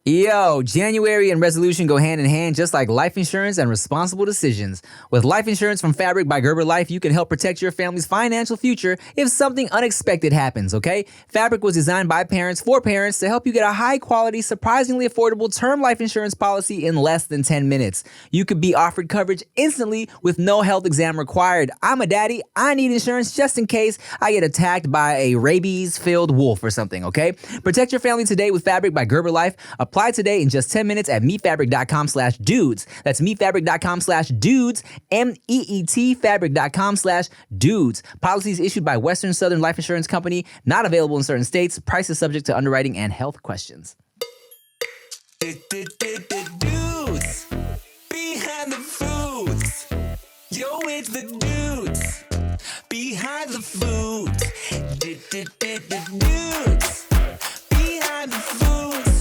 Yo, January and resolution go hand in hand just like life insurance and responsible decisions. With life insurance from Fabric by Gerber Life, you can help protect your family's financial future if something unexpected happens, okay? Fabric was designed by parents for parents to help you get a high-quality, surprisingly affordable term life insurance policy in less than 10 minutes. You could be offered coverage instantly with no health exam required. I'm a daddy. I need insurance just in case I get attacked by a rabies-filled wolf or something, okay? Protect your family today with Fabric by Gerber Life. Apply today in just 10 minutes at meetfabric.com/dudes. That's meetfabric.com/dudes, MEET fabric.com/dudes. Policies issued by Western Southern Life Insurance Company, not available in certain states. Prices subject to underwriting and health questions. Dudes behind the foods. Yo, it's the dudes behind the foods. Dudes behind the foods.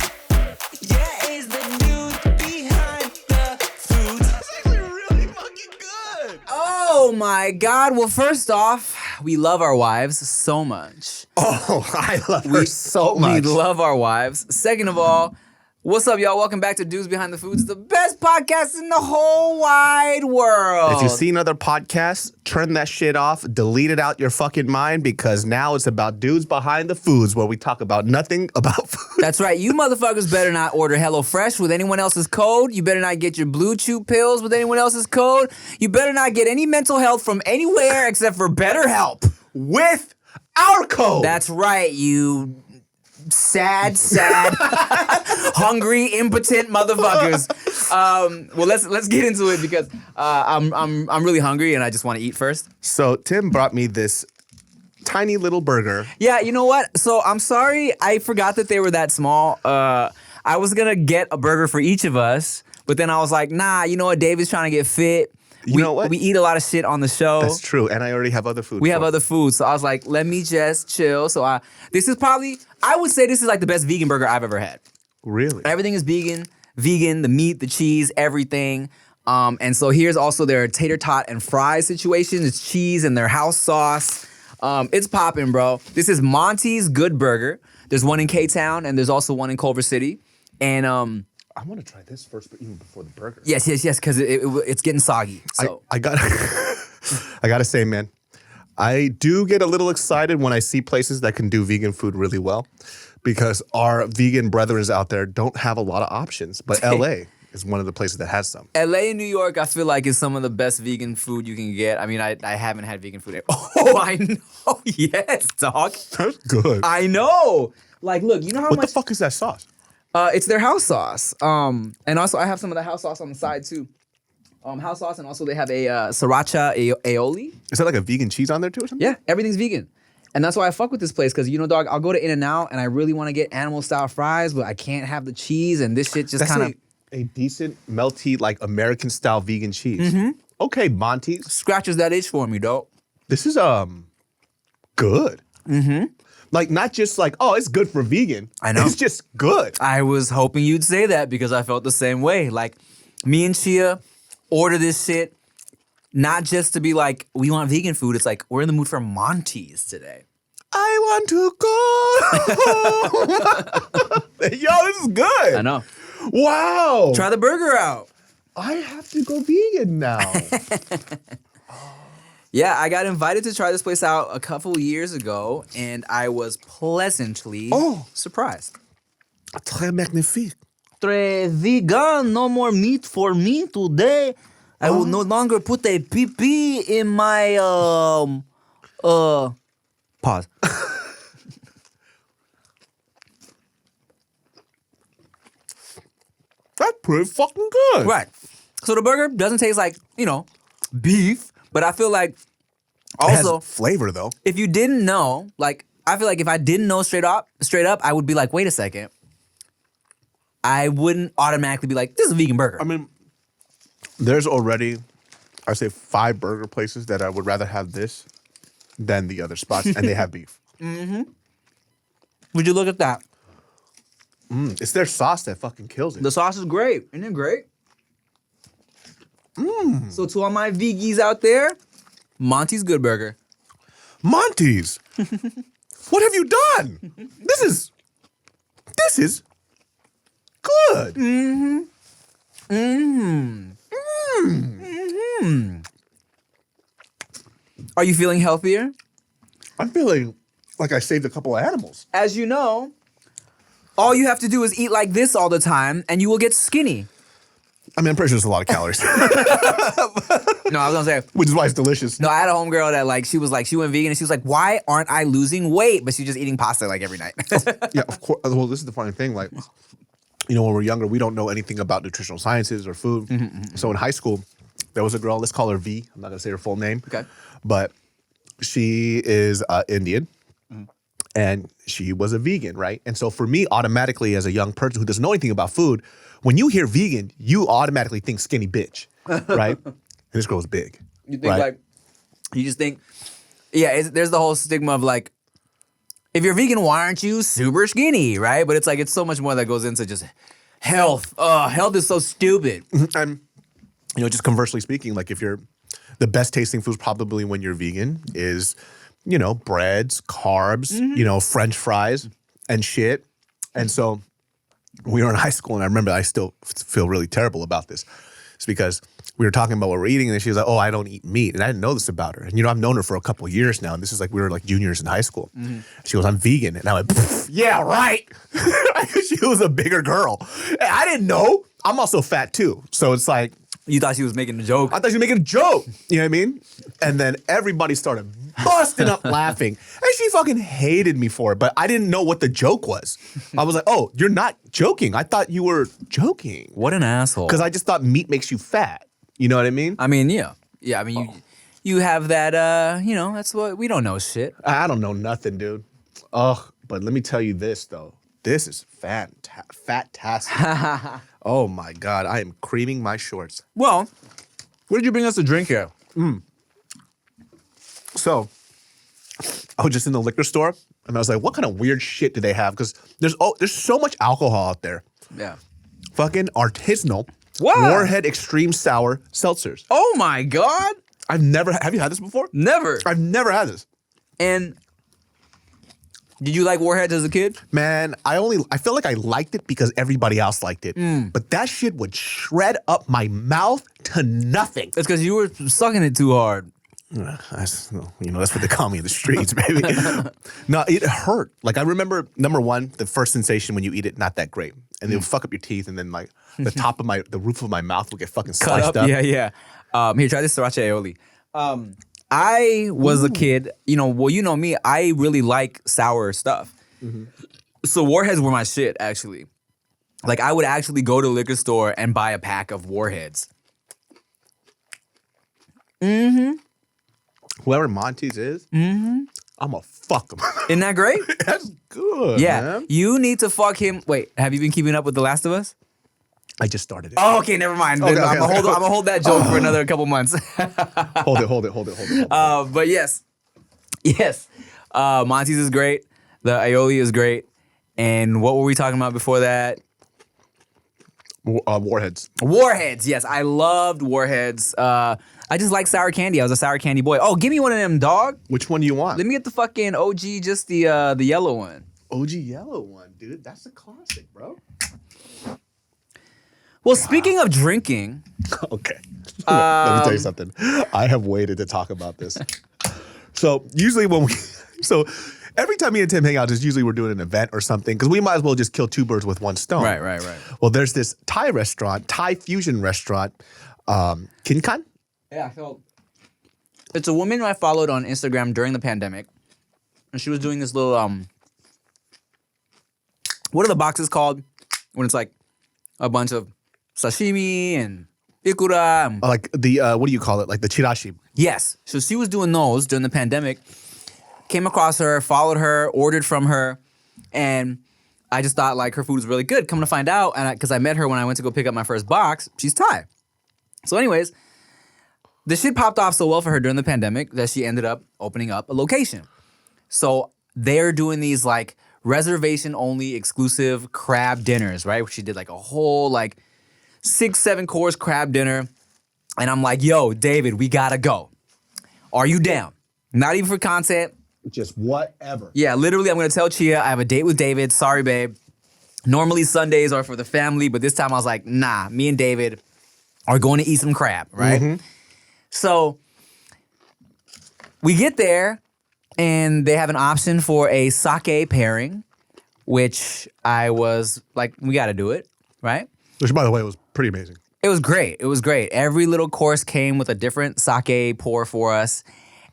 Yeah, it's the dudes behind the foods. That's actually really fucking good. Oh my God. Well, first off, we love our wives so much. Oh, I love her so much. We love our wives. Second of all, what's up, y'all? Welcome back to Dudes Behind the Foods, the best podcast in the whole wide world. If you see another podcast, turn that shit off, delete it out your fucking mind, because now it's about Dudes Behind the Foods, where we talk about nothing about food. That's right. You motherfuckers better not order HelloFresh with anyone else's code. You better not get your Blue Chew pills with anyone else's code. You better not get any mental health from anywhere except for BetterHelp. With our code. That's right, you sad, hungry, impotent motherfuckers. Well, let's get into it because I'm really hungry and I just want to eat first. So Tim brought me this tiny little burger. Yeah, you know what? So I'm sorry, I forgot that they were that small. I was gonna get a burger for each of us, but then I was like, nah, you know what? David's trying to get fit. You know what? We eat a lot of shit on the show. That's true, and I already have other food. We have other food, so I was like, let me just chill. So this is probably, I would say this is like the best vegan burger I've ever had. Really? Everything is vegan, the meat, the cheese, everything. And so here's also their tater tot and fries situation. It's cheese and their house sauce. It's popping, bro. This is Monty's Good Burger. There's one in K-Town and there's also one in Culver City. And I want to try this first, but even before the burger. yes, because it's getting soggy. So I gotta say, man, I do get a little excited when I see places that can do vegan food really well, because our vegan brethren out there don't have a lot of options. But LA is one of the places that has some. LA and New York, I feel like is some of the best vegan food you can get. I mean, I haven't had vegan food. Oh, I know. Yes, dog. That's good. I know. Like, look, you know how What much the fuck is that sauce? It's their house sauce. And also I have some of the house sauce on the side too. House sauce, and also they have a sriracha aioli. Is that like a vegan cheese on there too or something? Yeah, everything's vegan. And that's why I fuck with this place, because, you know, dog, I'll go to In-N-Out and I really want to get animal-style fries, but I can't have the cheese, and this shit just That's kind of a decent, melty, like American-style vegan cheese. Mm-hmm. Okay, Monty's. scratches that itch for me, dog. This is good. Mm-hmm. Like, not just like, oh, it's good for vegan. I know. It's just good. I was hoping you'd say that because I felt the same way. Like, me and Chia order this shit not just to be like, we want vegan food. It's like, we're in the mood for Monty's today. I want to go. Yo, this is good. I know. Wow. Try the burger out. I have to go vegan now. Yeah, I got invited to try this place out a couple years ago, and I was pleasantly surprised. Très magnifique. Très vegan, no more meat for me today. I will no longer put a pee in my pause. That's pretty fucking good. Right. So the burger doesn't taste like, you know, beef, but I feel like also it has flavor though. if you didn't know, like, I feel like if I didn't know straight up, I would be like, wait a second. I wouldn't automatically be like, this is a vegan burger. I mean, there's already, I'd say 5 burger places that I would rather have this than the other spots, and they have beef. Would you look at that? It's their sauce that fucking kills it. The sauce is great. Isn't it great? So to all my veggies out there, Monty's Good Burger. Monty's, what have you done? This is good. Are you feeling healthier? I'm feeling like I saved a couple of animals. As you know, all you have to do is eat like this all the time and you will get skinny. I mean, I'm pretty sure there's a lot of calories, No, I was gonna say, which is why it's delicious. no, I had a homegirl that like, she went vegan and she was like, why aren't I losing weight? But she's just eating pasta like every night. Yeah, of course. Well, this is the funny thing. Like, you know, when we're younger, we don't know anything about nutritional sciences or food. So in high school, there was a girl, let's call her V. I'm not going to say her full name. Okay. But she is Indian. And she was a vegan, right? And so for me, automatically, as a young person who doesn't know anything about food, when you hear vegan, you automatically think skinny bitch, right? And this girl was big. You think right? you just think, yeah, there's the whole stigma of like, if you're vegan, why aren't you super skinny, right? But it's like, it's so much more that goes into just health. Health is so stupid. And, you know, just conversely speaking, like if you're, the best tasting foods probably when you're vegan is, you know, breads, carbs, you know, French fries and shit. And so we were in high school and I remember I still feel really terrible about this. It's because we were talking about what we're eating and she was like, oh, I don't eat meat. And I didn't know this about her. And, you know, I've known her for a couple of years now. And this is like, we were like juniors in high school. She goes, I'm vegan. And I went, yeah, right. She was a bigger girl. And I didn't know. I'm also fat too. So it's like, You thought she was making a joke. I thought she was making a joke. You know what I mean? And then everybody started busting up laughing. And she fucking hated me for it. But I didn't know what the joke was. I was like, oh, you're not joking. I thought you were joking. What an asshole. Because I just thought meat makes you fat. You know what I mean? I mean, yeah. Yeah, I mean, you have that, you know, that's what, we don't know shit. I don't know nothing, dude. Ugh. But let me tell you this, though. This is fantastic. Oh, my God. I am creaming my shorts. Well, what did you bring us to drink here? So I was just in the liquor store and I was like, what kind of weird shit do they have? Because there's so much alcohol out there. Yeah. Fucking artisanal Wow. Warhead Extreme Sour seltzers. Oh my God. Have you had this before? Never. I've never had this. And did you like Warheads as a kid? Man, I feel like I liked it because everybody else liked it. But that shit would shred up my mouth to nothing. It's because you were sucking it too hard. You know, that's what they call me in the streets, baby. No, it hurt. Like, I remember, number one, the first sensation when you eat it, not that great. And it would fuck up your teeth, and then, like, the roof of my mouth would get fucking sliced up. Yeah. Here, try this sriracha aioli. I was a kid, you know me, I really like sour stuff. So Warheads were my shit, actually. Like, I would actually go to the liquor store and buy a pack of Warheads. Whoever Monty's is, I'm gonna fuck him. Isn't that great? That's good, Yeah. man. You need to fuck him. Wait, have you been keeping up with The Last of Us? I just started it. Oh, okay, never mind. Okay, I'm okay. gonna hold that joke for another couple months. Hold it. But yes. Monty's is great. The aioli is great. And what were we talking about before that? Warheads. Warheads. Yes, I loved Warheads. I just like sour candy. I was a sour candy boy. Oh, give me one of them, dog. Which one do you want? Let me get the fucking OG, just the yellow one. OG yellow one, dude. That's a classic, bro. Well, speaking of drinking, Okay. Let me tell you something. I have waited to talk about this. So usually every time me and Tim hang out, it's usually we're doing an event or something because we might as well just kill two birds with one stone. Right. Well, there's this Thai fusion restaurant, Kinkan. Yeah, so it's a woman I followed on Instagram during the pandemic, and she was doing this little what are the boxes called when it's like a bunch of sashimi and ikura? Like the what do you call it? Like the chirashi. Yes, so she was doing those during the pandemic. Came across her, followed her, ordered from her, and I just thought like her food was really good. Come to find out, and because I met her when I went to go pick up my first box, she's Thai. So, anyways. The shit popped off so well for her during the pandemic that she ended up opening up a location. So they're doing these like reservation-only exclusive crab dinners, right? She did like a whole like 6-7 course crab dinner. And I'm like, yo, David, we gotta go. Are you down? Not even for content. Just whatever. Yeah, literally, I'm gonna tell Chia I have a date with David. Sorry, babe. Normally Sundays are for the family, but this time I was like, nah, me and David are going to eat some crab, right? So we get there and they have an option for a sake pairing, which I was like, we got to do it, right? Which, by the way, was pretty amazing. It was great. It was great. Every little course came with a different sake pour for us.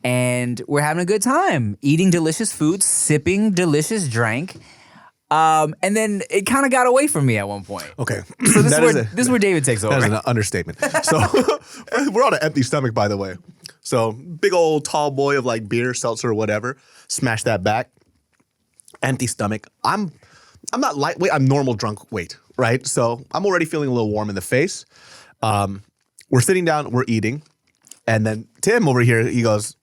And we're having a good time, eating delicious food, sipping delicious drink. And then it kind of got away from me at one point. Okay. So this is where David takes over. That is an understatement. So we're on an empty stomach, by the way. So big old tall boy of like beer, seltzer, or whatever. Smash that back. Empty stomach. I'm not lightweight. I'm normal drunk weight, right? So I'm already feeling a little warm in the face. We're sitting down. We're eating. And then Tim over here, he goes,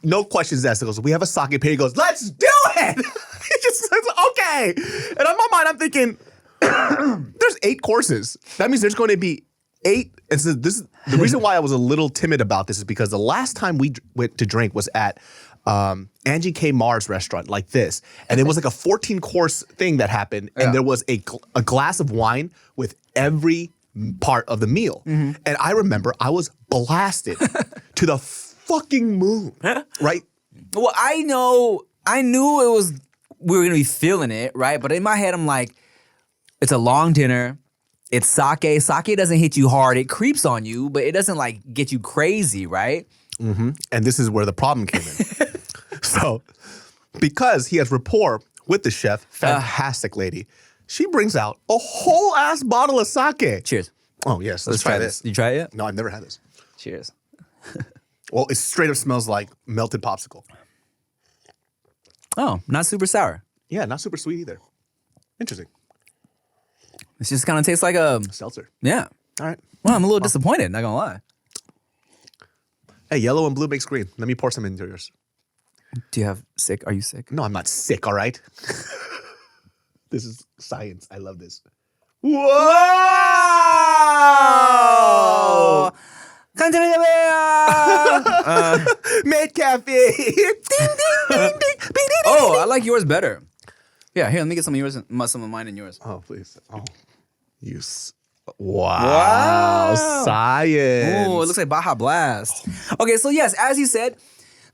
no questions asked. He goes, we have a sake pair. He goes, let's do it. He just says, okay. And in my mind, I'm thinking, there's 8 courses. That means there's going to be 8. And so the reason why I was a little timid about this is because the last time we went to drink was at Angie K. Mars restaurant like this. And it was like a 14-course thing that happened. And there was a glass of wine with every part of the meal. And I remember I was blasted to the fucking moon, right? Well, I knew we were gonna be feeling it, right? But in my head, I'm like, it's a long dinner. It's sake. Sake doesn't hit you hard. It creeps on you, but it doesn't like get you crazy, right? And this is where the problem came in. So, because he has rapport with the chef, fantastic lady, she brings out a whole ass bottle of sake. Cheers. Oh, yes. Let's try this. You try it yet? No, I've never had this. Cheers. Well, it straight up smells like melted popsicle. Oh, not super sour. Yeah, not super sweet either. Interesting. It just kind of tastes like a Seltzer. yeah. All right. Well, I'm a little disappointed. Not gonna lie. Hey, yellow and blue makes green. Let me pour some into yours. Do you have sick? Are you sick? No, I'm not sick, all right? This is science. I love this. Whoa! Made cafe. Ding, ding, ding, ding. Oh, I like yours better. Yeah, here, let me get some of yours, some of mine and yours. Oh, please. Oh, wow. Science. Oh, it looks like Baja Blast. Okay, so yes, as you said,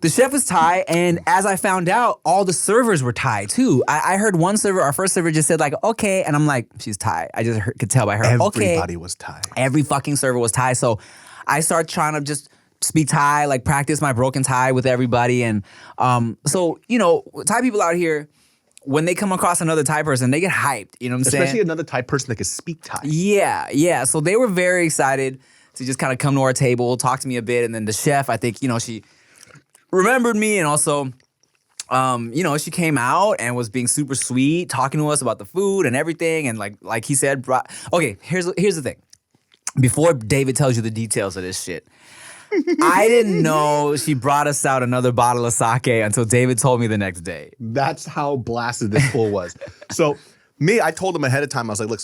the chef is Thai, and as I found out, all the servers were Thai too. I heard one server, our first server, just said like, okay, and I'm like, she's Thai. I just could tell by her. Everybody was Thai. Every fucking server was Thai, so I started trying to just speak Thai, like practice my broken Thai with everybody, and so you know, Thai people out here, when they come across another Thai person, they get hyped. You know what I'm saying? Especially another Thai person that can speak Thai. Yeah. So they were very excited to just kind of come to our table, talk to me a bit, and then the chef, I think, you know, she remembered me, and also, you know, she came out and was being super sweet, talking to us about the food and everything, and like he said, okay, here's the thing. Before David tells you the details of this shit, I didn't know she brought us out another bottle of sake until David told me the next day. That's how blasted this fool was. So I told him ahead of time, I was like, look,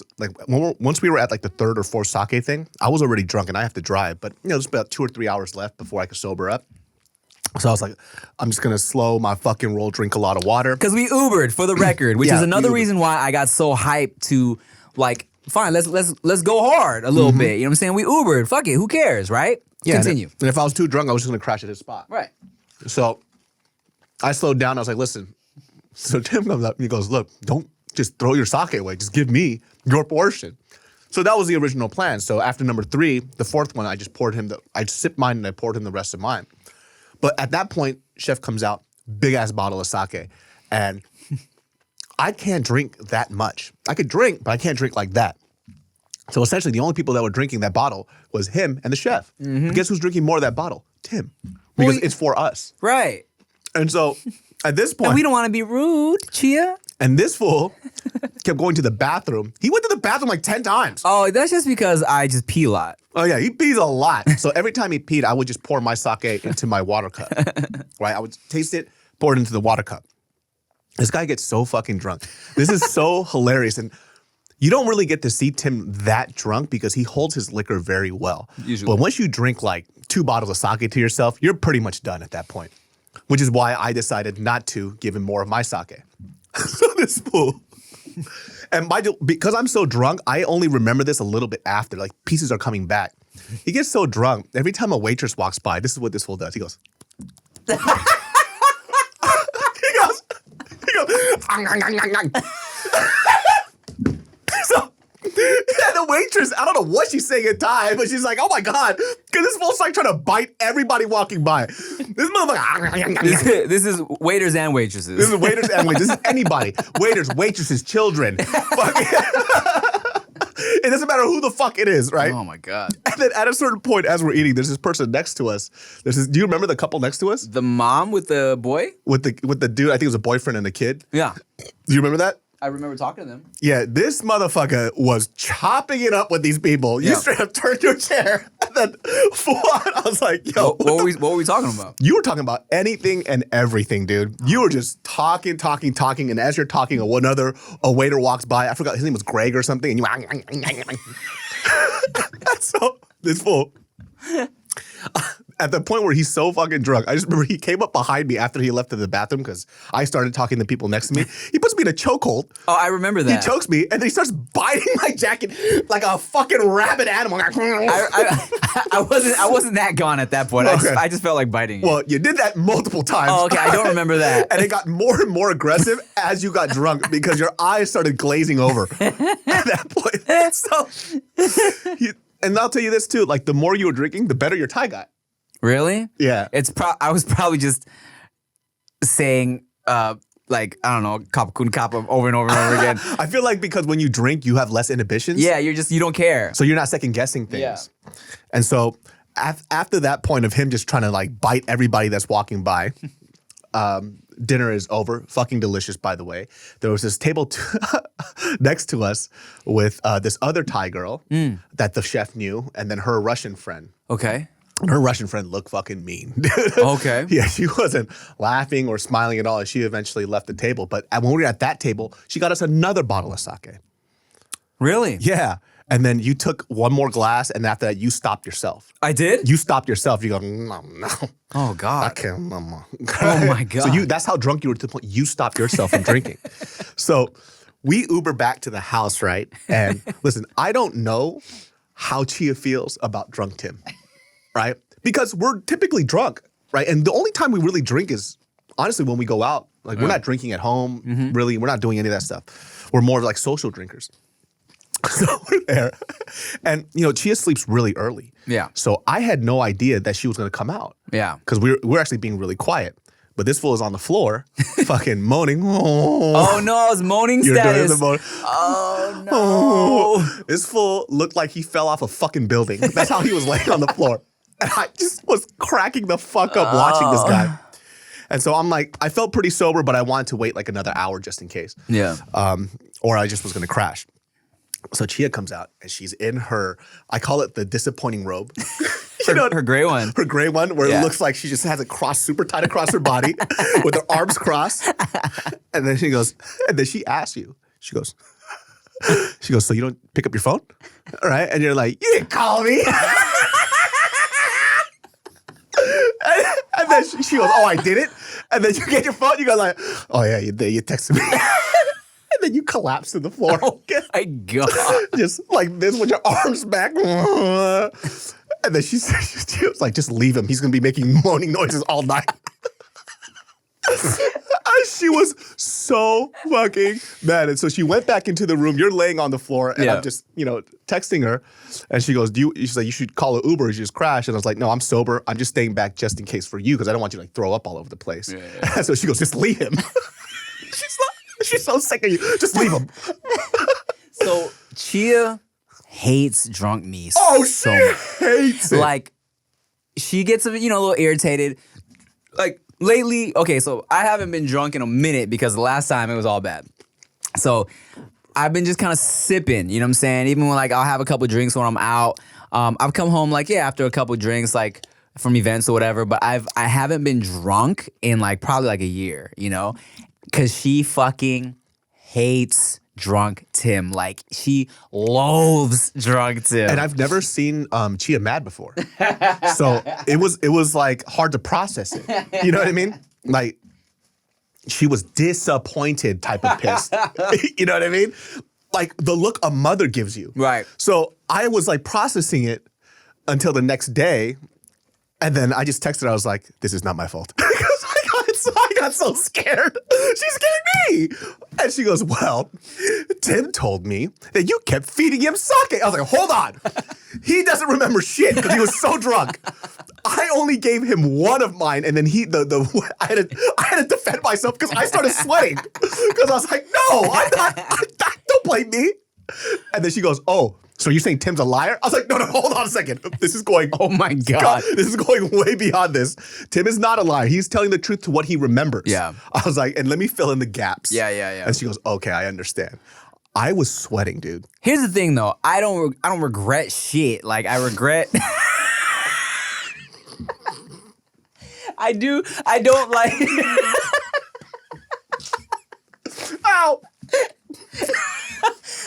once we were at like the 3rd or 4th sake thing, I was already drunk and I have to drive, but you know, there's about 2 or 3 hours left before I could sober up. So I was like, I'm just gonna slow my fucking roll, drink a lot of water. Because we Ubered, for the record, which Yeah, is another we Ubered. reason why I got so hyped to like, fine, let's go hard a little bit. You know what I'm saying? We Ubered. Fuck it. Who cares, right? Yeah, Continue. And if I was too drunk, I was just gonna crash at his spot. Right. So I slowed down. I was like, listen. So Tim comes up and he goes, look, don't just throw your sake away. Just give me your portion. So that was the original plan. So after number 3, the 4th one, I just poured him I sipped mine and I poured him the rest of mine. But at that point, chef comes out, big ass bottle of sake. And I can't drink that much. I could drink, but I can't drink like that. So essentially, the only people that were drinking that bottle was him and the chef. But guess who's drinking more of that bottle? Tim. Because it's for us. Right. And so at this point, And we don't want to be rude, Chia. and this fool kept going to the bathroom. He went to the bathroom like 10 times. Oh, that's just because I just pee a lot. Oh yeah, he pees a lot. So every time he peed, I would just pour my sake into my water cup. Right? I would taste it, pour it into the water cup. This guy gets so fucking drunk. This is so hilarious. And you don't really get to see Tim that drunk because he holds his liquor very well. Usually. But once you drink like 2 bottles of sake to yourself, you're pretty much done at that point. Which is why I decided not to give him more of my sake. So this fool. And because I'm so drunk, I only remember this a little bit after. Like pieces are coming back. He gets so drunk. Every time a waitress walks by, this is what this fool does. He goes. he goes. So, and the waitress, I don't know what she's saying in Thai, but she's like, oh my God. Because this fool's like trying to bite everybody walking by. This motherfucker. This is waiters and waitresses. This is waiters and waitresses. This is anybody. Waiters, waitresses, children. It doesn't matter who the fuck it is, right? Oh my God. And then at a certain point, as we're eating, there's this person next to us. Do you remember the couple next to us? The mom with the boy? With the dude, I think it was a boyfriend and a kid. Yeah. Do you remember that? I remember talking to them. Yeah, this motherfucker was chopping it up with these people. You straight up turned your chair and then full on. I was like, yo. What were we talking about? You were talking about anything and everything, dude. You were just talking. And as you're talking, a waiter walks by. I forgot, his name was Greg or something. And you so this fool. At the point where he's so fucking drunk, I just remember he came up behind me after he left to the bathroom because I started talking to people next to me. He puts me in a chokehold. Oh, I remember that. He chokes me, and then he starts biting my jacket like a fucking rabid animal. I wasn't that gone at that point. Okay. I just felt like biting you. Well, you did that multiple times. Oh, okay. I don't remember that. And it got more and more aggressive as you got drunk because your eyes started glazing over at that point. So, and I'll tell you this too, like the more you were drinking, the better your Thai got. Really? Yeah. I was probably just saying like, I don't know, kap kun kap over and over and over again. I feel like because when you drink, you have less inhibitions. Yeah, you don't care. So you're not second guessing things. Yeah. And so after that point of him just trying to like bite everybody that's walking by, dinner is over. Fucking delicious, by the way. There was this table next to us with this other Thai girl that the chef knew, and then her Russian friend. Okay. Her Russian friend looked fucking mean. Okay. Yeah, she wasn't laughing or smiling at all. And she eventually left the table. But when we were at that table, she got us another bottle of sake. Really? Yeah. And then you took one more glass, and after that, you stopped yourself. I did? You stopped yourself. You go, no. Oh, God. I can't, mama. Oh, my God. So that's how drunk you were to the point you stopped yourself from drinking. So we Uber back to the house, right? And listen, I don't know how Chia feels about drunk Tim. Right? Because we're typically drunk, right? And the only time we really drink is, honestly, when we go out. Like, we're not drinking at home, really. We're not doing any of that stuff. We're more of like social drinkers. So we're there. And, Chia sleeps really early. Yeah. So I had no idea that she was going to come out. Yeah. Because we're actually being really quiet. But this fool is on the floor, fucking moaning. Oh, no, it's moaning status. Oh, no. This fool looked like he fell off a fucking building. That's how he was laying on the floor. And I just was cracking the fuck up watching this guy. And so I'm like, I felt pretty sober, but I wanted to wait like another hour just in case. Yeah. Or I just was going to crash. So Chia comes out, and she's in her, I call it the disappointing robe. Her gray one. Her gray one, where it looks like she just has it crossed super tight across her body with her arms crossed. And then she asks you, she goes, so you don't pick up your phone? All right. And you're like, you didn't call me. And then she goes, oh, I did it? And then you get your phone, you go like, oh yeah, you texted me. And then you collapse to the floor. Oh my God. Just like this with your arms back. And then she was like, just leave him. He's going to be making moaning noises all night. She was so fucking mad. And so she went back into the room. You're laying on the floor. And I'm just, texting her. And she goes, she's like, you should call an Uber. You just crashed. And I was like, no, I'm sober. I'm just staying back just in case for you because I don't want you to like throw up all over the place. Yeah. So she goes, just leave him. She's so sick of you. Just leave him. So Chia hates drunk me so much. Hates it. Like, she gets a little irritated. Like, lately, okay, so I haven't been drunk in a minute because the last time it was all bad. So I've been just kind of sipping, you know what I'm saying? Even when like I'll have a couple drinks when I'm out. I've come home like, after a couple drinks, like from events or whatever, but I haven't been drunk in like probably like a year, Because she fucking hates drunk Tim. Like, she loathes drunk Tim. And I've never seen Chia mad before. So it was like hard to process it. You know what I mean? Like, she was disappointed type of pissed. You know what I mean? like the look a mother gives you. Right. So I was like processing it until the next day. And then I just texted her. I was like, this is not my fault. Because I got so scared. She scared me. And she goes, well, Tim told me that you kept feeding him sake. I was like, hold on. He doesn't remember shit because he was so drunk. I only gave him one of mine, and then I had to defend myself because I started sweating. Because I was like, no, don't blame me. And then she goes, oh, so you're saying Tim's a liar? I was like, no, hold on a second. This is going. Oh my God. This is going way beyond this. Tim is not a liar. He's telling the truth to what he remembers. Yeah. I was like, and let me fill in the gaps. Yeah. And she goes, okay, I understand. I was sweating, dude. Here's the thing, though. I don't regret shit. Like, I regret. I don't like. Ow.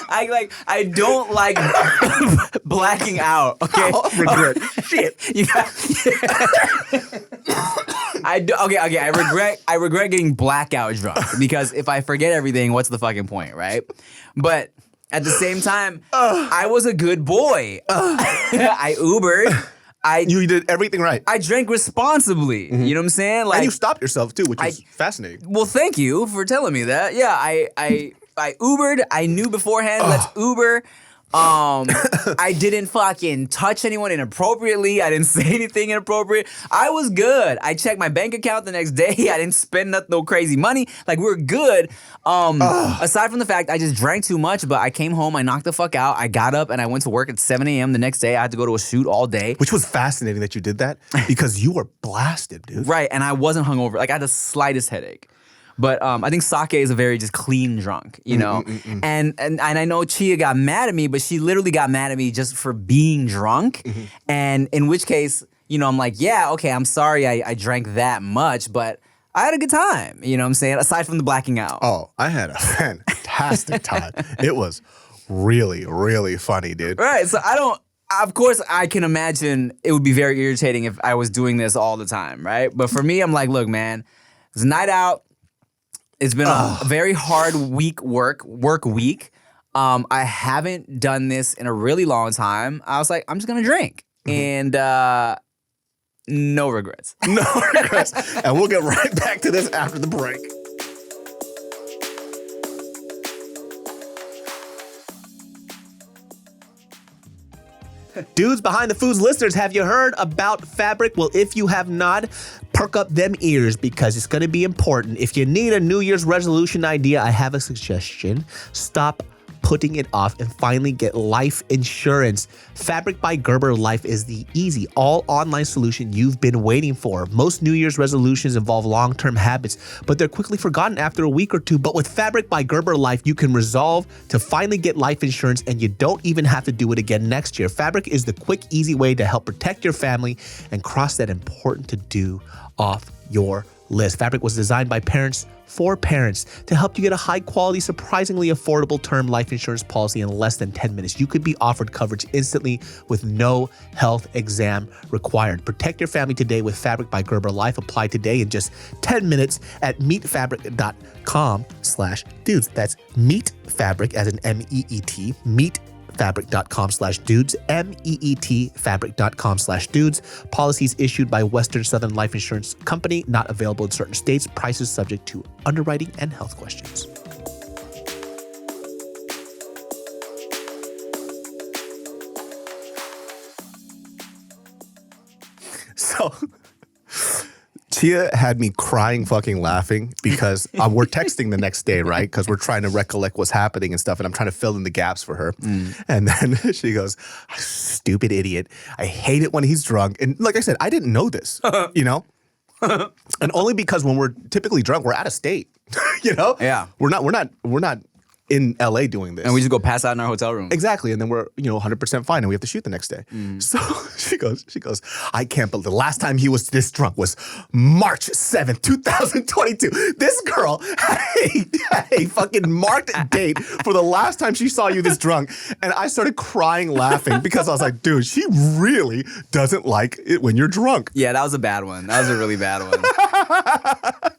I don't like blacking out. Okay, Regret. Shit. Okay. I regret getting blackout drunk because if I forget everything, what's the fucking point, right? But at the same time, I was a good boy. I Ubered. You did everything right. I drank responsibly. You know what I'm saying? Like, and you stopped yourself too, which is fascinating. well, thank you for telling me that. Yeah, I Ubered. I knew beforehand. Let's Uber. I didn't fucking touch anyone inappropriately. I didn't say anything inappropriate. I was good. I checked my bank account the next day. I didn't spend no crazy money. Like, we're good. Aside from the fact I just drank too much, but I came home, I knocked the fuck out. I got up and I went to work at 7 a.m. the next day. I had to go to a shoot all day. Which was fascinating that you did that because you were blasted, dude. Right, and I wasn't hungover. Like, I had the slightest headache. But I think sake is a very just clean drunk, you know? And I know Chia got mad at me, but she literally got mad at me just for being drunk. And in which case, you know, I'm like, yeah, okay, I'm sorry I drank that much, but I had a good time, you know what I'm saying? Aside from the blacking out. Oh, I had a fantastic time. It was really, really funny, dude. Right, so of course, I can imagine it would be very irritating if I was doing this all the time, right? But for me, I'm like, look, man, it's a night out. It's been a very hard work week. I haven't done this in a really long time. I was like, I'm just gonna drink. And no regrets. No regrets. And we'll get right back to this after the break. Dudes behind the foods listeners, have you heard about Fabric? Well, if you have not, perk up them ears because it's going to be important. If you need a New Year's resolution idea, I have a suggestion. Stop putting it off and finally get life insurance. Fabric by Gerber Life is the easy, all online solution you've been waiting for. Most New Year's resolutions involve long-term habits, but they're quickly forgotten after a week or two. But with Fabric by Gerber Life, you can resolve to finally get life insurance and you don't even have to do it again next year. Fabric is the quick, easy way to help protect your family and cross that important to do off your list. Fabric was designed by parents for parents to help you get a high quality, surprisingly affordable term life insurance policy in less than 10 minutes. You could be offered coverage instantly with no health exam required. Protect your family today with Fabric by Gerber Life. Apply today in just 10 minutes at meetfabric.com/dudes. That's meetfabric as in MEET, meetfabric.com/dudes, MEET fabric.com/dudes. Policies issued by Western Southern Life Insurance Company, not available in certain states. Prices subject to underwriting and health questions. So Chia had me crying fucking laughing because we're texting the next day, right? Because we're trying to recollect what's happening and stuff, and I'm trying to fill in the gaps for her. And then she goes, stupid idiot. I hate it when he's drunk. And like I said, I didn't know this, you know? And only because when we're typically drunk, we're out of state, you know? Yeah. We're not in LA doing this. And we just go pass out in our hotel room. Exactly. And then we're, 100% fine and we have to shoot the next day. So she goes, I can't believe the last time he was this drunk was March 7th, 2022. This girl had a fucking marked date for the last time she saw you this drunk. And I started crying laughing because I was like, dude, she really doesn't like it when you're drunk. Yeah, that was a bad one. That was a really bad one.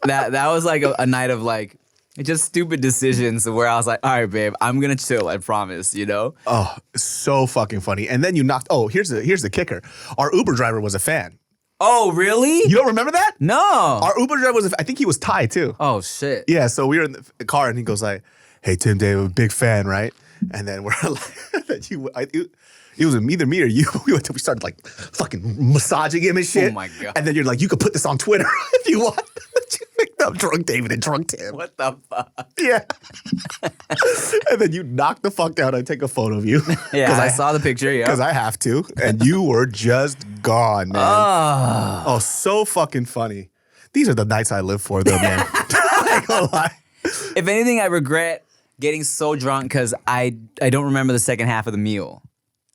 That was like a night of like, Just stupid decisions where I was like, all right, babe, I'm gonna chill, I promise, you know? Oh, so fucking funny. And then you knocked. Oh, here's the kicker. Our Uber driver was a fan. Oh, really? You don't remember that? No. Our Uber driver was. I think he was Thai too. Oh shit. Yeah. So we were in the car, and he goes like, "Hey, Tim, Dave, I'm a big fan, right?" And then we're like, it was either me or you. We started like fucking massaging him and shit. Oh my God. And then you're like, you could put this on Twitter if you want. You picked up drunk David and drunk Tim. What the fuck? Yeah. And then you knocked the fuck out. I take a photo of you. Yeah, I saw the picture, yeah. Because I have to. And you were just gone, man. Oh, so fucking funny. These are the nights I live for, though, man. I ain't gonna lie. If anything, I regret getting so drunk because I don't remember the second half of the meal.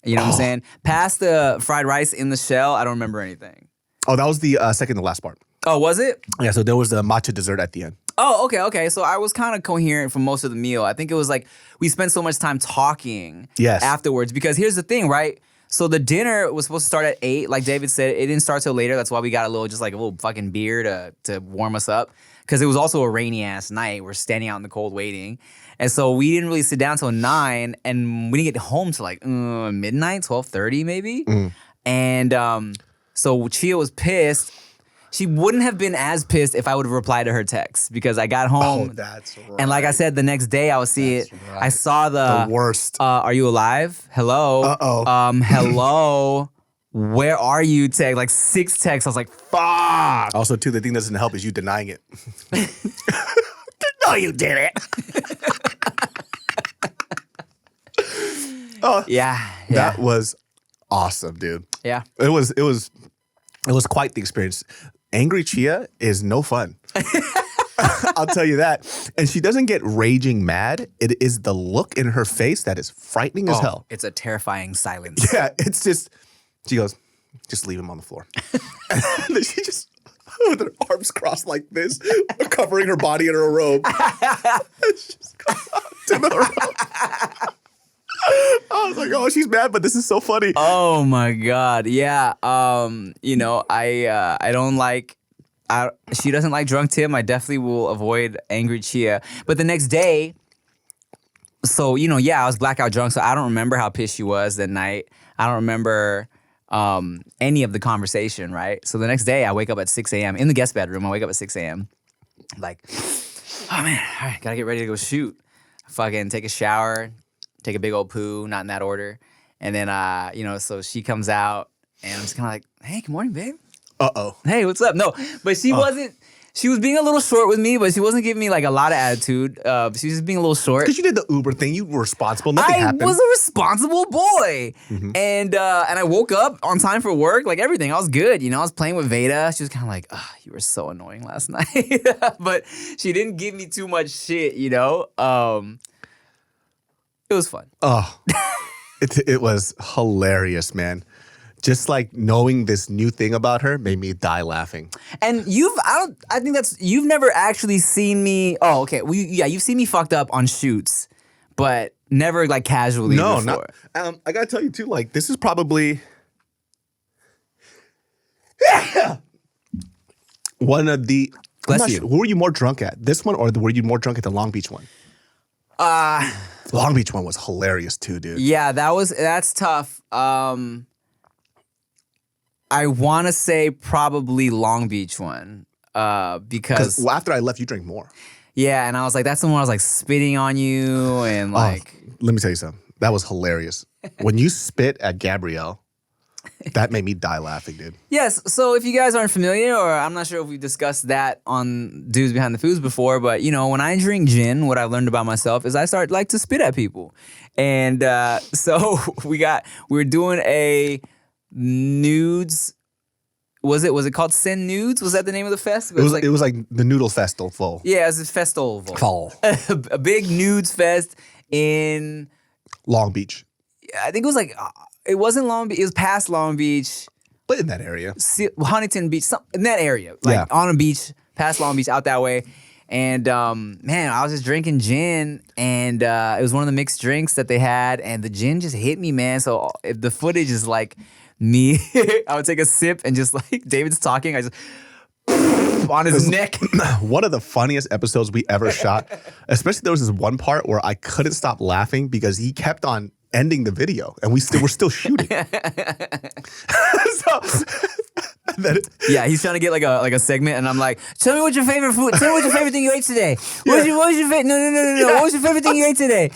You know what I'm saying? Past the fried rice in the shell, I don't remember anything. Oh, that was the second to last part. Oh, was it? Yeah, so there was the matcha dessert at the end. Oh, okay. So I was kind of coherent for most of the meal. I think it was like we spent so much time talking afterwards because here's the thing, right? So the dinner was supposed to start at 8. Like David said, it didn't start till later. That's why we got a little fucking beer to warm us up because it was also a rainy ass night. We're standing out in the cold waiting. And so we didn't really sit down till 9 and we didn't get home till like midnight, 12:30 maybe. And so Chia was pissed. She wouldn't have been as pissed if I would have replied to her text because I got home. Oh, that's right. And like I said, the next day I would see it. Right. I saw the worst. Are you alive? Hello. Uh-oh. Hello. Where are you? Text like 6 texts. I was like, fuck. Also, too, the thing that doesn't help is you denying it. No, you did it. Oh, Yeah. that was awesome, dude. Yeah. It was quite the experience. Angry Chia is no fun. I'll tell you that. And she doesn't get raging mad. It is the look in her face that is frightening as hell. It's a terrifying silence. Yeah, it's just, she goes, just leave him on the floor. And then she just, with her arms crossed like this, covering her body in her robe. She just goes out to the robe. I was like, oh, she's mad, but this is so funny. Oh my God. Yeah. You know, I don't like she doesn't like drunk Tim. I definitely will avoid angry Chia. But the next day, so you know, I was blackout drunk, so I don't remember how pissed she was that night. I don't remember any of the conversation, right? So the next day I wake up at 6 a.m. in the guest bedroom. I wake up at 6 a.m. Like, oh man, all right, gotta get ready to go shoot. Fucking take a shower, take a big old poo, not in that order. And then, you know, so she comes out and I'm just kind of like, hey, good morning, babe. Uh-oh. Hey, what's up? No, but she wasn't, she was being a little short with me, but she wasn't giving me like a lot of attitude. She was just being a little short. Because you did the Uber thing. You were responsible. Nothing happened. I was a responsible boy. And I woke up on time for work, like everything. I was good. You know, I was playing with Veda. She was kind of like, you were so annoying last night. But she didn't give me too much shit, you know? It was fun. Oh, it was hilarious, man. Just like knowing this new thing about her made me die laughing. And you've never actually seen me. Oh, okay. Well, you've seen me fucked up on shoots, but never like casually before. No. I gotta tell you too, like this is probably one of the. Bless you. Who were you more drunk at? This one, or were you more drunk at the Long Beach one? Long Beach one was hilarious too, dude. Yeah, that's tough. I want to say probably Long Beach one because after I left, you drank more. Yeah, and I was like, that's the one I was like spitting on you and like. Let me tell you something. That was hilarious. When you spit at Gabrielle, that made me die laughing, dude. Yes. So if you guys aren't familiar, or I'm not sure if we've discussed that on Dudes Behind the Foods before, but you know, when I drink gin, what I've learned about myself is I start like to spit at people, and so we were doing a nudes. Was it called Send Nudes? Was that the name of the fest? It was like the Noodle Festival. Yeah, it was a festival. Fall. A big nudes fest in Long Beach. I think it was like it wasn't Long Beach. It was past Long Beach. But in that area. Huntington Beach, in that area. Like on a beach, past Long Beach, out that way. And man, I was just drinking gin, and it was one of the mixed drinks that they had, and the gin just hit me, man. So if the footage is like me, I would take a sip and just like David's talking, I just on his neck. One of the funniest episodes we ever shot, especially there was this one part where I couldn't stop laughing because he kept on ending the video and we're still shooting. Yeah, he's trying to get like a segment, and I'm like, tell me what your favorite food. Tell me what your favorite thing you ate today. What was your favorite? No. Yeah. What was your favorite thing you ate today?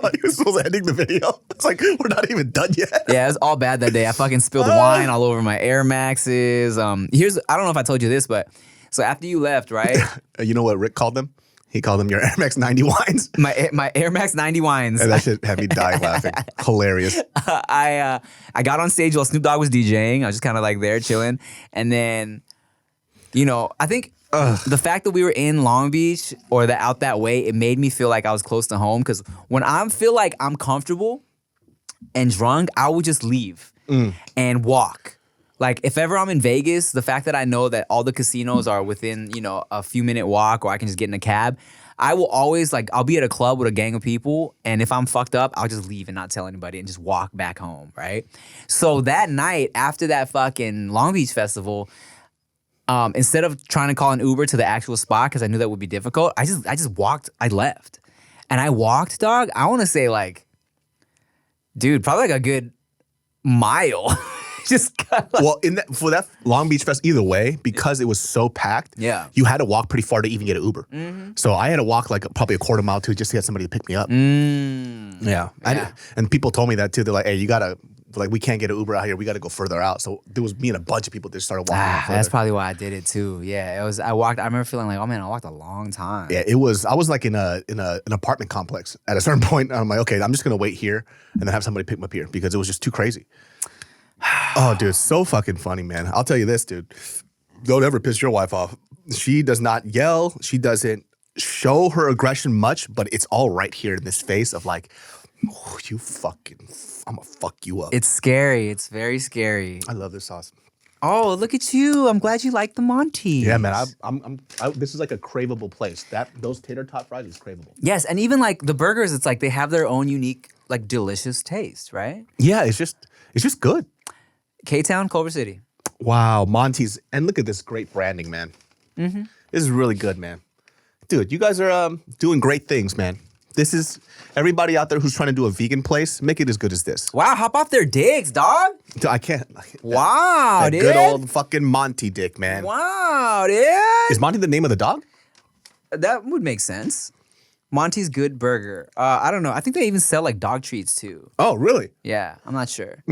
Like, he was ending the video. It's like we're not even done yet. Yeah, it was all bad that day. I fucking spilled wine all over my Air Maxes. I don't know if I told you this, but so after you left, right? You know what Rick called them? He called them your Air Max 90 wines. My Air Max 90 wines. And that shit had me dying laughing. Hilarious. I got on stage while Snoop Dogg was DJing. I was just kind of like there chilling. And then, I think the fact that we were in Long Beach or out that way, it made me feel like I was close to home. Because when I feel like I'm comfortable and drunk, I will just leave and walk. Like, if ever I'm in Vegas, the fact that I know that all the casinos are within, a few minute walk, or I can just get in a cab, I will always, I'll be at a club with a gang of people, and if I'm fucked up, I'll just leave and not tell anybody and just walk back home, right? So that night, after that fucking Long Beach festival, instead of trying to call an Uber to the actual spot, because I knew that would be difficult, I just walked, I left. And I walked, dog, I want to say dude, probably a good mile. Just well, for that Long Beach Fest, either way, because it was so packed, you had to walk pretty far to even get an Uber. So I had to walk probably a quarter mile too just to get somebody to pick me up. Yeah. And people told me that too. They're like, hey, you gotta, we can't get an Uber out here. We gotta go further out. So there was me and a bunch of people that started walking. That's probably why I did it too. Yeah, I remember feeling like, oh man, I walked a long time. Yeah, I was in an apartment complex at a certain point. I'm like, okay, I'm just gonna wait here and then have somebody pick me up here because it was just too crazy. Oh, dude, it's so fucking funny, man. I'll tell you this, dude. Don't ever piss your wife off. She does not yell. She doesn't show her aggression much, but it's all right here in this face of I'm gonna fuck you up. It's scary. It's very scary. I love this sauce. Oh, look at you. I'm glad you like the Monty. Yeah, man. This is like a craveable place. Those tater tot fries is craveable. Yes, and even the burgers, it's they have their own unique, delicious taste, right? Yeah, it's just good. K-Town, Culver City. Wow, Monty's. And look at this great branding, man. This is really good, man. Dude, you guys are doing great things, man. This is, everybody out there who's trying to do a vegan place, make it as good as this. Wow, hop off their dicks, dog. Dude, I can't. Wow, that dude. Good old fucking Monty dick, man. Wow, dude. Is Monty the name of the dog? That would make sense. Monty's Good Burger. I don't know. I think they even sell dog treats too. Oh, really? Yeah, I'm not sure.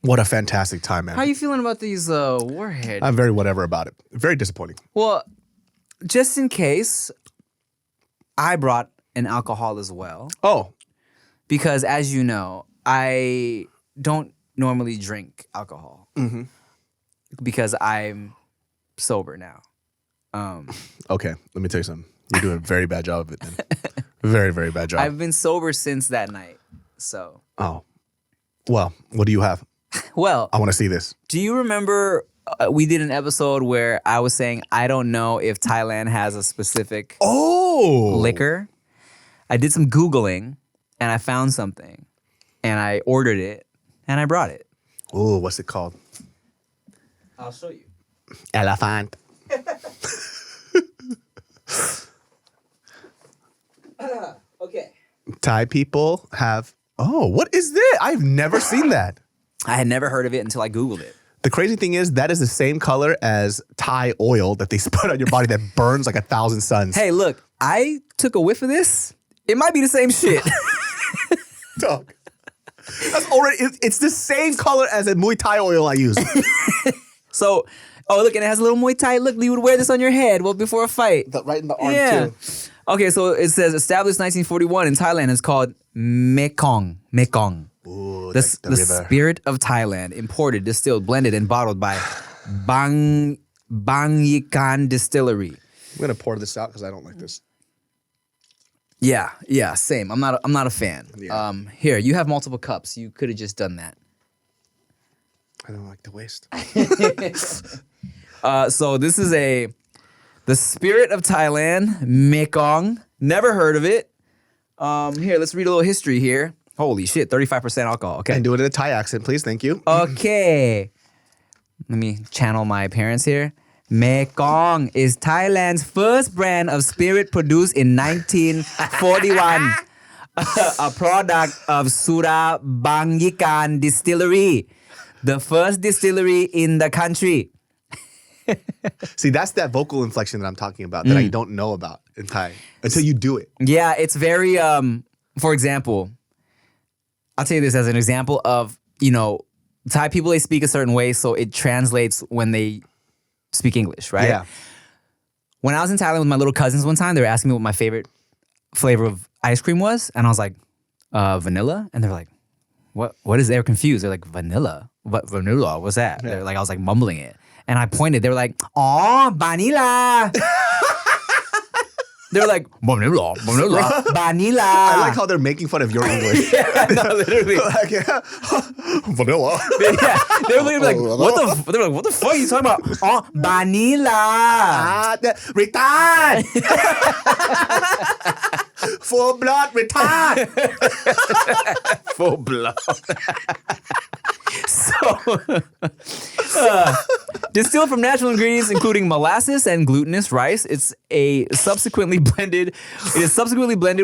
What a fantastic time, man. How are you feeling about these Warhead? I'm very whatever about it. Very disappointing. Well, just in case, I brought an alcohol as well. Oh. Because as you know, I don't normally drink alcohol. Because I'm sober now. Okay, let me tell you something. You're doing a very bad job of it, then. Very, very bad job. I've been sober since that night, so. Oh. Well, what do you have? Well, I want to see this. Do you remember we did an episode where I was saying I don't know if Thailand has a specific liquor? I did some Googling and I found something and I ordered it and I brought it. Oh, what's it called? I'll show you. Elephant. Okay. Thai people have. Oh, what is this? I've never seen that. I had never heard of it until I Googled it. The crazy thing is that is the same color as Thai oil that they put on your body that burns like 1,000 suns. Hey, look, I took a whiff of this. It might be the same shit. Dog. That's already, it's the same color as the Muay Thai oil I use. So, look, and it has a little Muay Thai. Look, you would wear this on your head before a fight. Right in the arm, too. Okay, so it says established 1941 in Thailand. It's called Mekong. Ooh, The river. spirit of Thailand, imported, distilled, blended, and bottled by Bang Yikan Distillery. I'm gonna pour this out because I don't like this. Yeah, same. I'm not a fan. Yeah. Here, you have multiple cups. You could have just done that. I don't like the waste. So this is the spirit of Thailand, Mekong. Never heard of it. Here, let's read a little history here. Holy shit, 35% alcohol. Okay. And do it in a Thai accent, please. Thank you. Okay. let me channel my parents here. Mekong is Thailand's first brand of spirit produced in 1941. A product of Surabangikan Distillery, the first distillery in the country. See, that's that vocal inflection that I'm talking about that I don't know about in Thai until you do it. Yeah, it's very, for example, I'll tell you this as an example of, Thai people, they speak a certain way, so it translates when they speak English, right? Yeah. When I was in Thailand with my little cousins one time, they were asking me what my favorite flavor of ice cream was, and I was like, vanilla, and they're like, what is? They were confused. They're like, vanilla? What vanilla? What's that? They're like, I was like mumbling it, and I pointed. They were like, oh, vanilla. They're like, vanilla, vanilla. I like how they're making fun of your English. No, literally. Like, yeah. Vanilla. Yeah, they were literally like, what the fuck are you talking about? Oh, vanilla. Retard. Full blood retard. Full blood. Distilled from natural ingredients including molasses and glutinous rice, it is subsequently blended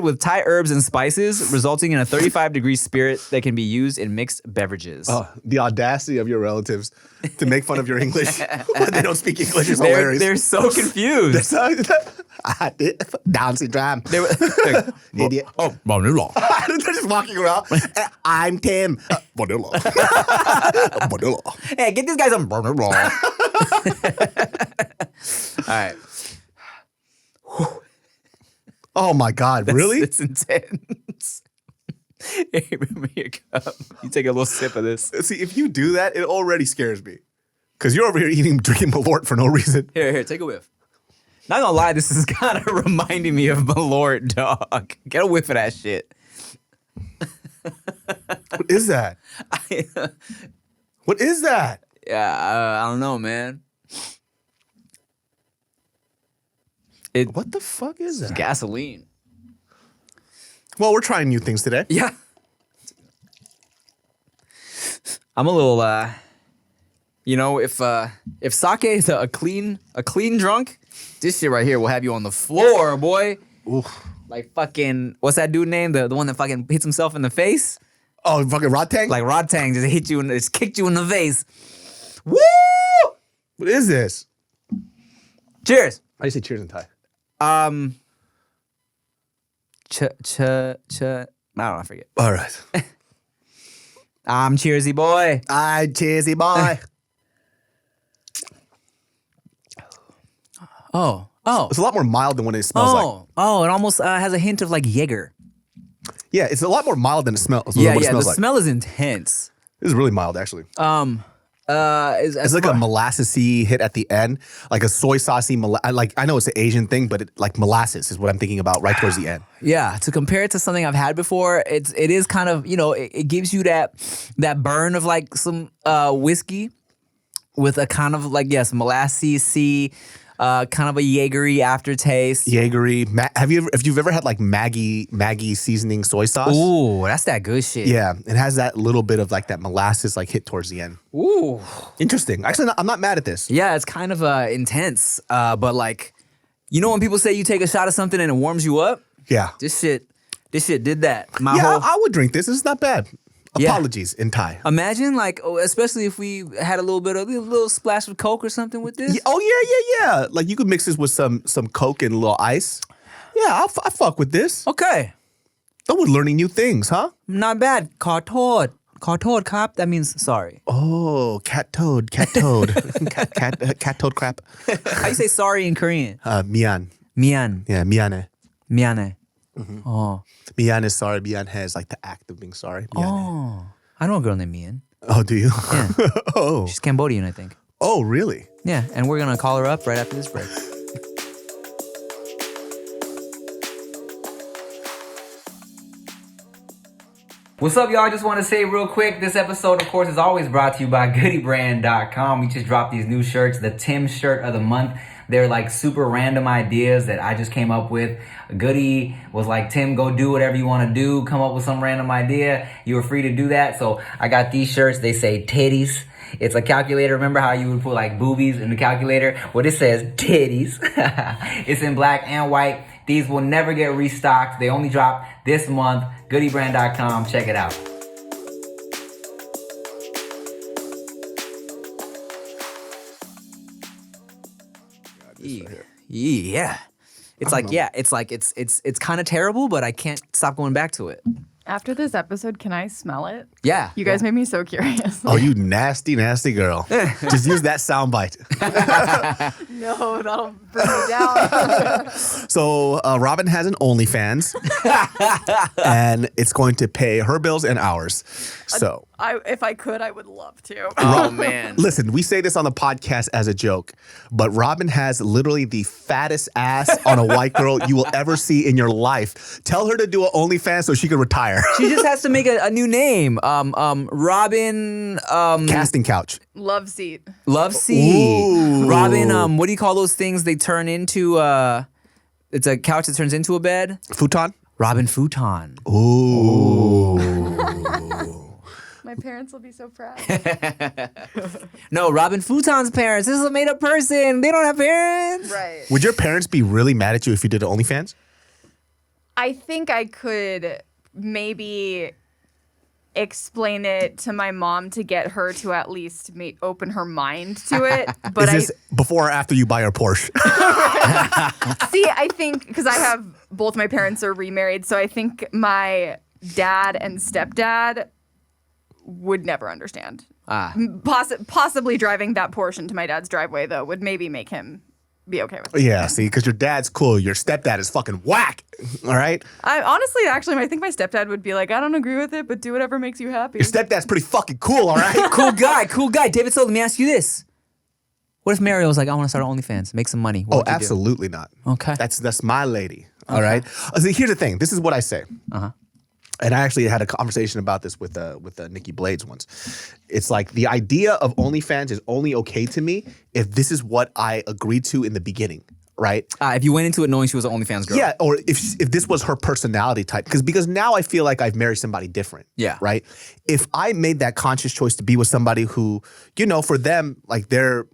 with Thai herbs and spices, resulting in a 35-degree spirit that can be used in mixed beverages. Oh, the audacity of your relatives to make fun of your English when they don't speak English is hilarious. They're so confused. Down syndrome. They were like, Idiot. oh, vanilla. They're just walking around. I'm Tim. Vanilla. Vanilla. Hey, get this guy some vanilla. All right. Oh my God, really? It's intense. Hey, bring me a cup. You take a little sip of this. See, if you do that, it already scares me. Because you're over here drinking Malort for no reason. Here, take a whiff. Not gonna lie, this is kind of reminding me of Malort, dog. Get a whiff of that shit. What is that? What is that? Yeah, I don't know, man. What the fuck is It's that? gasoline. Well, we're trying new things today. Yeah. I'm a little, if sake is a clean drunk, this shit right here will have you on the floor, boy. Oof. Like fucking, what's that dude name? The one that fucking hits himself in the face? Oh, fucking Rod Tang? Like Rod Tang just hit you and just kicked you in the face. Woo! What is this? Cheers. How do you say cheers in Thai? I don't know, I forget. All right. I'm cheersy boy. I cheersy boy. Oh. It's a lot more mild than what it smells like. Oh, it almost has a hint of like Jaeger. Yeah, it's a lot more mild than it smells. Yeah, what it the smells like. smell is intense. This is really mild, actually. It's It's like a molassesy hit at the end, like a soy saucy. I know it's an Asian thing, but like molasses is what I'm thinking about right towards the end. Yeah, to compare it to something I've had before, it is kind of, it gives you that burn of like some whiskey with a kind of like, yes, molassesy, kind of a Jaegery aftertaste. Jaegery. If you've ever had like Maggi seasoning soy sauce? Ooh, that's that good shit. Yeah, it has that little bit of like that molasses like hit towards the end. Ooh. Interesting. Actually, I'm not mad at this. Yeah, it's kind of intense, but like, when people say you take a shot of something and it warms you up? Yeah. This shit did that. I would drink this. This is not bad. Yeah. Apologies in Thai. Imagine like, especially if we had a little splash of Coke or something with this. Yeah. Like you could mix this with some Coke and a little ice. Yeah, I fuck with this. Okay. Oh, we're learning new things, huh? Not bad. ขอโทษ ขอโทษครับ That means sorry. Oh, cat toad. cat toad crap. How you say sorry in Korean? Mian. Mian. Yeah, miane. 미안해. Oh. Mian is sorry. Mian is like the act of being sorry. Miane. Oh. I know a girl named Mian. Oh, do you? Yeah. Oh. She's Cambodian, I think. Oh, really? Yeah, and we're gonna call her up right after this break. What's up, y'all? I just want to say real quick, this episode, of course, is always brought to you by goodybrand.com. We just dropped these new shirts, the Tim shirt of the month. They're like super random ideas that I just came up with. Goody was like, Tim, go do whatever you want to do. Come up with some random idea. You were free to do that. So I got these shirts. They say titties. It's a calculator. Remember how you would put like boobies in the calculator? Well, it says titties. It's in black and white. These will never get restocked. They only drop this month. Goodybrand.com. Check it out. Yeah. It's kind of terrible, but I can't stop going back to it. After this episode, can I smell it? Yeah. You guys made me so curious. Oh, you nasty, nasty girl. Just use that soundbite. No, that'll bring me down. So Robin has an OnlyFans, and it's going to pay her bills and ours. So If I could, I would love to. Oh, man. listen, we say this on the podcast as a joke, but Robin has literally the fattest ass on a white girl you will ever see in your life. Tell her to do an OnlyFans so she can retire. She just has to make a new name. Robin. Casting couch. Love seat. Love seat. Ooh. Robin, what do you call those things they turn into? It's a couch that turns into a bed. Futon. Robin futon. Ooh. My parents will be so proud. No, Robin futon's parents. This is a made up person. They don't have parents. Right. Would your parents be really mad at you if you did an OnlyFans? I think I could maybe explain it to my mom to get her to at least open her mind to it. But Is this before or after you buy her Porsche? see, I think because I have both my parents are remarried, so I think my dad and stepdad would never understand. Possibly driving that Porsche into my dad's driveway though would maybe make him be okay with it. Yeah, see, because your dad's cool. Your stepdad is fucking whack. All right? I honestly, actually, I think my stepdad would be like, I don't agree with it, but do whatever makes you happy. Your stepdad's pretty fucking cool, all right? Cool guy. David, so let me ask you this. What if Mario was like, I want to start OnlyFans, make some money? What would you do? Absolutely not. Okay. That's my lady. All right? See, here's the thing. This is what I say. And I actually had a conversation about this with Nikki Blades once. It's like the idea of OnlyFans is only okay to me if this is what I agreed to in the beginning, right? If you went into it knowing she was an OnlyFans girl. Yeah, or if this was her personality type. Because now I feel like I've married somebody different. Yeah. Right? If I made that conscious choice to be with somebody who, for them, like their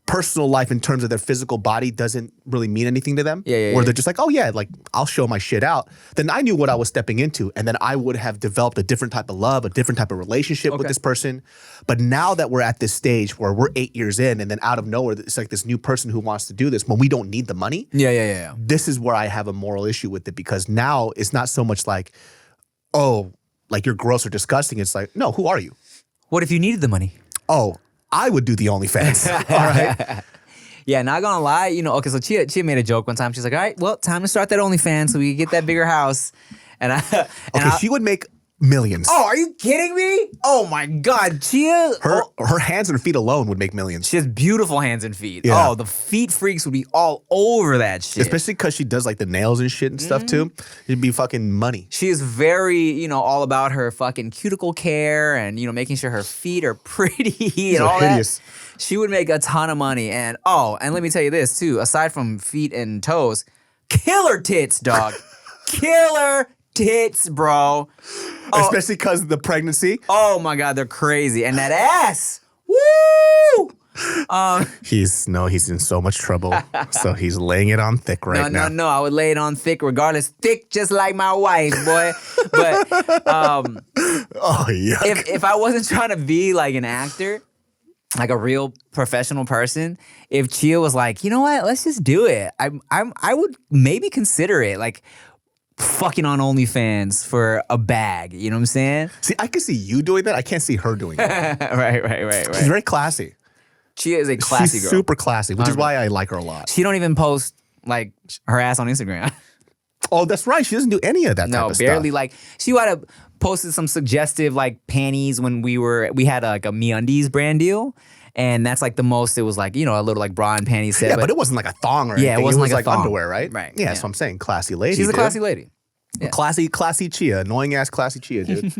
personal life in terms of their physical body doesn't really mean anything to them. Or they're just like, oh yeah, like I'll show my shit out. Then I knew what I was stepping into. And then I would have developed a different type of love, a different type of relationship with this person. But now that we're at this stage where we're 8 years in and then out of nowhere, it's like this new person who wants to do this when we don't need the money. Yeah. This is where I have a moral issue with it because now it's not so much like, oh, like you're gross or disgusting. It's like, no, who are you? What if you needed the money? Oh, I would do the OnlyFans. All right. Yeah, not gonna lie, okay, so Chia made a joke one time. She's like, all right, well, time to start that OnlyFans so we can get that bigger house. She would make millions. Oh, are you kidding me? Oh my God, Chia. Her hands and feet alone would make millions. She has beautiful hands and feet. Yeah. Oh, the feet freaks would be all over that shit. Especially because she does like the nails and shit and stuff too. It'd be fucking money. She is very, all about her fucking cuticle care and, making sure her feet are pretty and all hideous. that. She would make a ton of money. And let me tell you this too. Aside from feet and toes, killer tits, dog. Killer tits, bro. Especially because of the pregnancy. Oh my God, they're crazy. And that ass. Woo! He's in so much trouble. So he's laying it on thick right now. No. I would lay it on thick regardless. Thick just like my wife, boy. But Oh, yuck. if I wasn't trying to be like an actor, like a real professional person, if Chia was like, you know what, let's just do it. I would maybe consider it, like fucking on OnlyFans for a bag. You know what I'm saying? See, I can see you doing that. I can't see her doing it. Right. She's very classy. Chia is a classy She's girl. super classy, which is why I like her a lot. She don't even post like her ass on Instagram. Oh, that's right. She doesn't do any of that type No, of barely. stuff. Like she would have posted some suggestive like panties when we had like a MeUndies brand deal. And that's like the most, it was like, a little like bra and panties set. Yeah, but it wasn't like a thong or anything. Yeah, it wasn't was like a thong. underwear, right? Right, Yeah, yeah. so I'm saying classy lady. She's a dude. classy lady. Yeah. Classy Chia. Annoying ass classy Chia, dude.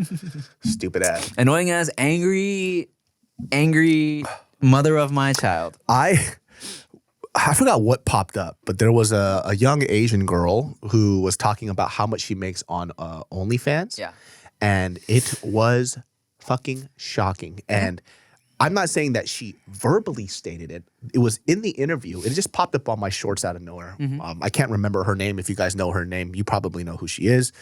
Stupid ass. Annoying as angry mother of my child. I forgot what popped up, but there was a young Asian girl who was talking about how much she makes on OnlyFans. Yeah. And it was fucking shocking. And I'm not saying that she verbally stated it. It was in the interview. It just popped up on my shorts out of nowhere. I can't remember her name. If you guys know her name, you probably know who she is.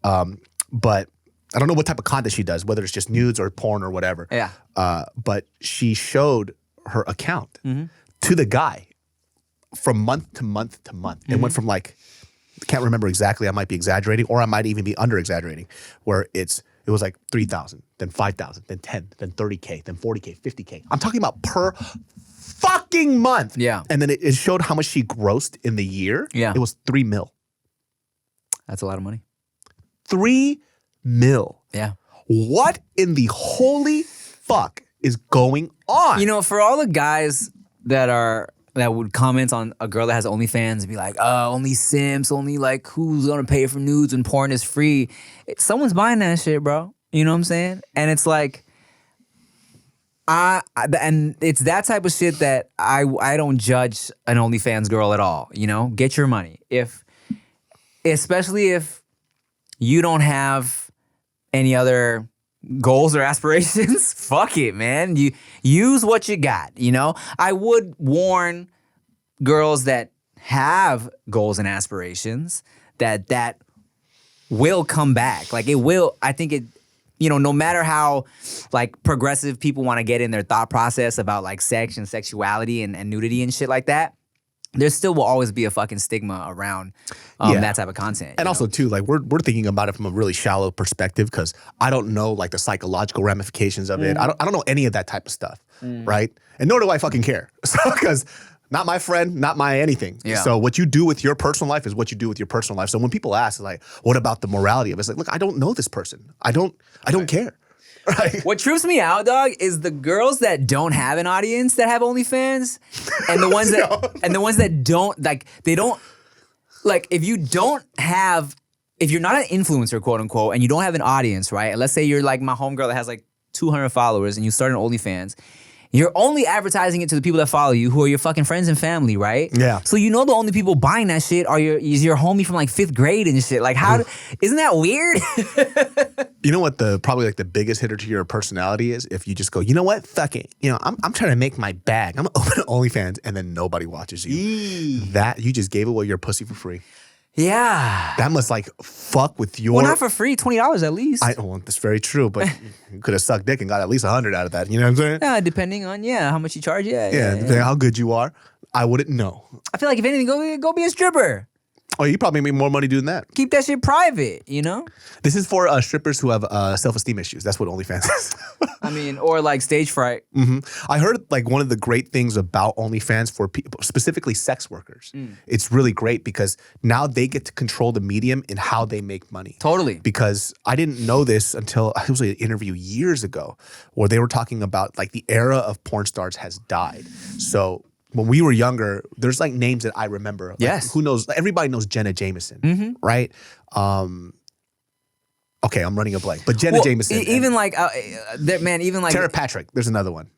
But I don't know what type of content she does, whether it's just nudes or porn or whatever. Yeah. But she showed her account to the guy from month to month to month. It went from like, I can't remember exactly. I might be exaggerating, or I might even be under exaggerating, where it was like 3,000, then 5,000, then 10, then 30K, then 40K, 50K. I'm talking about per fucking month. Yeah. And then it showed how much she grossed in the year. Yeah. It was 3 mil. That's a lot of money. 3 mil. Yeah. What in the holy fuck is going on? You know, for all the guys that would comment on a girl that has OnlyFans and be like, oh, only simps, only like who's gonna pay for nudes when porn is free. Someone's buying that shit, bro. You know what I'm saying? And it's like, and it's that type of shit that I don't judge an OnlyFans girl at all. You know, get your money. Especially if you don't have any other goals or aspirations, fuck it, man. You use what you got, you know? I would warn girls that have goals and aspirations that will come back. Like it will, I think it, you know, no matter how like progressive people want to get in their thought process about like sex and sexuality and nudity and shit like that, there still will always be a fucking stigma around that type of content. And also too, like we're thinking about it from a really shallow perspective because I don't know like the psychological ramifications of it. I don't know any of that type of stuff, right? And nor do I fucking care. So because not my friend, not my anything. Yeah. So what you do with your personal life is what you do with your personal life. So when people ask like, what about the morality of it? It's like, look, I don't know this person. I don't care. Right. What trips me out, dog, is the girls that don't have an audience that have OnlyFans, and the ones that don't, like, they don't, like, if you're not an influencer, quote unquote, and you don't have an audience, right? And let's say you're like my homegirl that has like 200 followers and you start an OnlyFans. You're only advertising it to the people that follow you, who are your fucking friends and family, right? Yeah. So you know the only people buying that shit is your homie from like 5th grade and shit. Like isn't that weird? You know what probably like the biggest hitter to your personality is? If you just go, you know what, fuck it. You know, I'm trying to make my bag. I'm gonna open OnlyFans and then nobody watches you. That you just gave away your pussy for free. Yeah. That must like fuck with your. Well, not for free, $20 at least. Well, that's very true, but you could have sucked dick and got at least 100 out of that. You know what I'm saying? Yeah, depending on how much you charge. Yeah, Depending on how good you are. I wouldn't know. I feel like if anything, go be a stripper. Oh, you probably make more money doing that. Keep that shit private, you know? This is for strippers who have self-esteem issues. That's what OnlyFans is. I mean, or like stage fright. I heard like one of the great things about OnlyFans for people, specifically sex workers. It's really great because now they get to control the medium in how they make money. Totally. Because I didn't know this until it was an interview years ago where they were talking about like the era of porn stars has died. So when we were younger, there's like names that I remember. Like, yes. Who knows? Everybody knows Jenna Jameson, right? Okay, I'm running a blank. But Jenna Jameson. Even like, even like Tara Patrick. There's another one.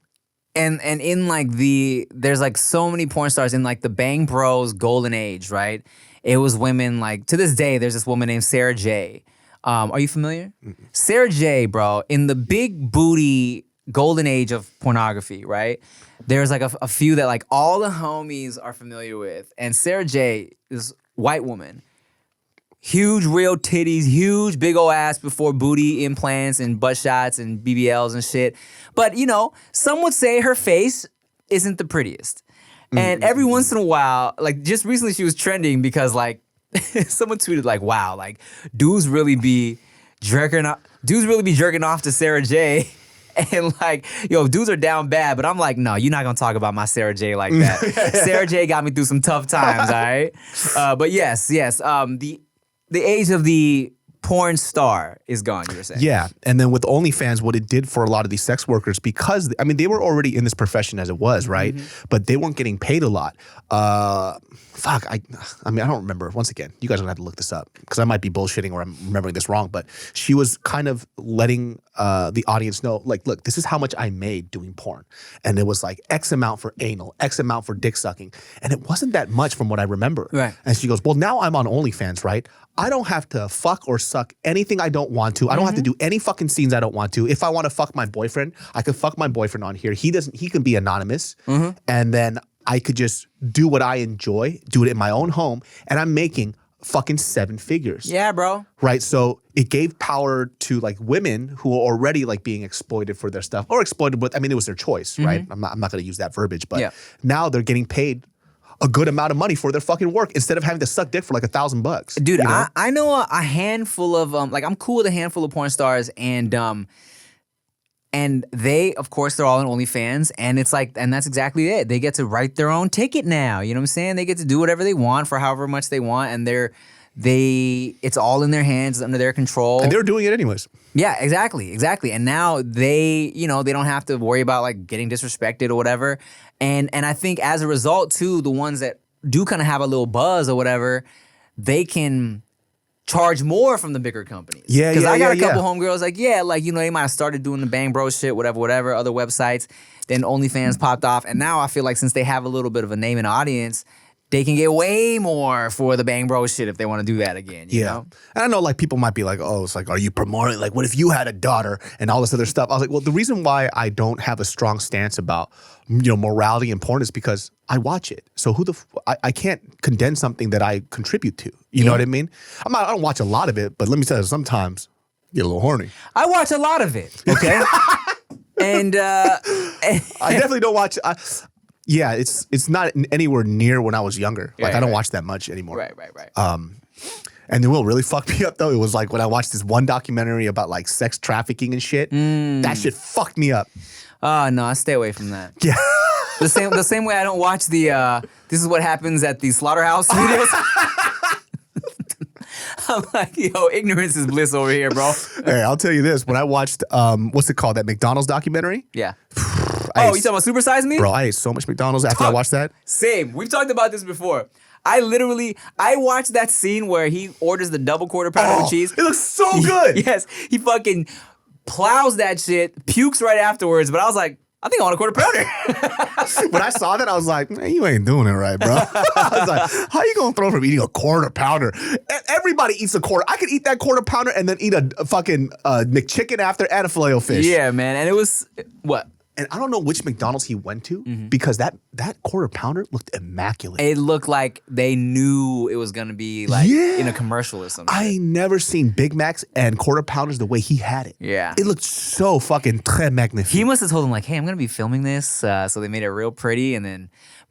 And in like there's like so many porn stars in like the Bang Bros golden age, right? It was women like, to this day, there's this woman named Sarah J. Are you familiar? Sarah J, bro, in the big booty golden age of pornography, right? There's like a few that like all the homies are familiar with. And Sarah J, this white woman, huge real titties, huge big ol' ass before booty implants and butt shots and BBLs and shit. But, you know, some would say her face isn't the prettiest. And every once in a while, like just recently she was trending because like someone tweeted like, wow, like dudes really be jerking off to Sarah J. And like, yo, dudes are down bad, but I'm like, no, you're not gonna talk about my Sarah J like that. Sarah J got me through some tough times, all right? But yes, the age of the porn star is gone, you were saying. Yeah, and then with OnlyFans, what it did for a lot of these sex workers, because, I mean, they were already in this profession as it was, right? But they weren't getting paid a lot. I mean, I don't remember. Once again, you guys are gonna have to look this up because I might be bullshitting or I'm remembering this wrong, but she was kind of letting the audience know, like, look, this is how much I made doing porn. And it was like X amount for anal, X amount for dick sucking. And it wasn't that much from what I remember. Right. And she goes, well, now I'm on OnlyFans, right? I don't have to fuck or suck anything I don't want to. I don't have to do any fucking scenes I don't want to. If I want to fuck my boyfriend, I could fuck my boyfriend on here. He can be anonymous. And then I could just do what I enjoy, do it in my own home, and I'm making fucking 7 figures. Yeah, bro. Right? So it gave power to like women who are already like being exploited for their stuff or exploited with, I mean, it was their choice, right? I'm not going to use that verbiage, but now they're getting paid a good amount of money for their fucking work instead of having to suck dick for like $1,000. Dude, you know? I know a handful of like I'm cool with a handful of porn stars and they, of course, they're all in OnlyFans, and it's like, and that's exactly it. They get to write their own ticket now. You know what I'm saying? They get to do whatever they want for however much they want, and it's all in their hands, under their control. And they're doing it anyways. Yeah, exactly. And now they don't have to worry about like getting disrespected or whatever. And I think as a result too, the ones that do kind of have a little buzz or whatever, they can charge more from the bigger companies. Yeah, Because I got a couple yeah. homegirls like, they might have started doing the Bang Bro shit, whatever, other websites. Then OnlyFans popped off. And now I feel like since they have a little bit of a name and audience, they can get way more for the Bang Bro shit if they want to do that again. You know? And I know like people might be like, oh, it's like, are you promoting? Like, what if you had a daughter and all this other stuff? I was like, well, the reason why I don't have a strong stance about, morality in porn is because I watch it. So I can't condemn something that I contribute to. You know what I mean? I don't watch a lot of it, but let me tell you, sometimes I get a little horny. I watch a lot of it, okay? and I definitely don't watch. Yeah, it's not anywhere near when I was younger. Like I don't watch that much anymore. Right. And then what really fucked me up though, it was like when I watched this one documentary about like sex trafficking and shit. That shit fucked me up. Oh no, I stay away from that. Yeah. The same way I don't watch the this is what happens at the slaughterhouse videos. I'm like, ignorance is bliss over here, bro. Hey, I'll tell you this. When I watched what's it called? That McDonald's documentary? Yeah. You talking about Super Size Me? Bro, I ate so much McDonald's after I watched that. Same. We've talked about this before. I watched that scene where he orders the double quarter pounder with cheese. It looks so good. Yes. He fucking plows that shit, pukes right afterwards, but I was like, I think I want a quarter pounder. When I saw that, I was like, man, you ain't doing it right, bro. I was like, how you gonna throw from eating a quarter pounder? Everybody eats a quarter. I could eat that quarter pounder and then eat a fucking McChicken after and a Filet-O-Fish. Yeah, man. And it was, what? And I don't know which McDonald's he went to because that quarter pounder looked immaculate. It looked like they knew it was gonna be like in a commercial or something. I ain't never seen Big Macs and quarter pounders the way he had it. Yeah. It looked so fucking très magnifique. He must have told them like, hey, I'm gonna be filming this, so they made it real pretty, and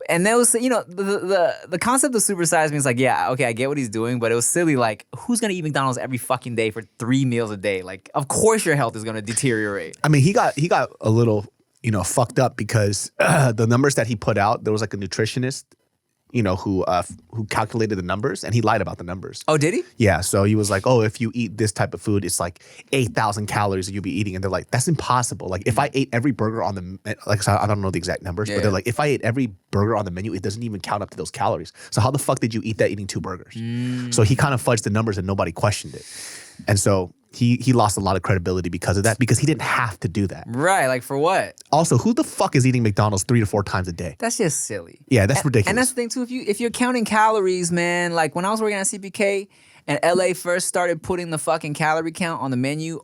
that was, the concept of Super Size Me is like, yeah, okay, I get what he's doing, but it was silly. Like, who's gonna eat McDonald's every fucking day for 3 meals a day? Like, of course your health is gonna deteriorate. I mean, he got a little, fucked up because the numbers that he put out, there was like a nutritionist, who calculated the numbers, and he lied about the numbers. Oh, did he? Yeah, so he was like, oh, if you eat this type of food, it's like 8,000 calories that you'll be eating. And they're like, that's impossible. Like, if I ate every burger on the, like, I don't know the exact numbers, but they're like, if I ate every burger on the menu, it doesn't even count up to those calories. So how the fuck did you eat that eating 2 burgers? So he kind of fudged the numbers and nobody questioned it. And so he lost a lot of credibility because of that, because he didn't have to do that. Right, like for what? Also, who the fuck is eating McDonald's 3 to 4 times a day? That's just silly. Yeah, that's ridiculous. And that's the thing too, if you're counting calories, man, like when I was working at CPK and LA first started putting the fucking calorie count on the menu,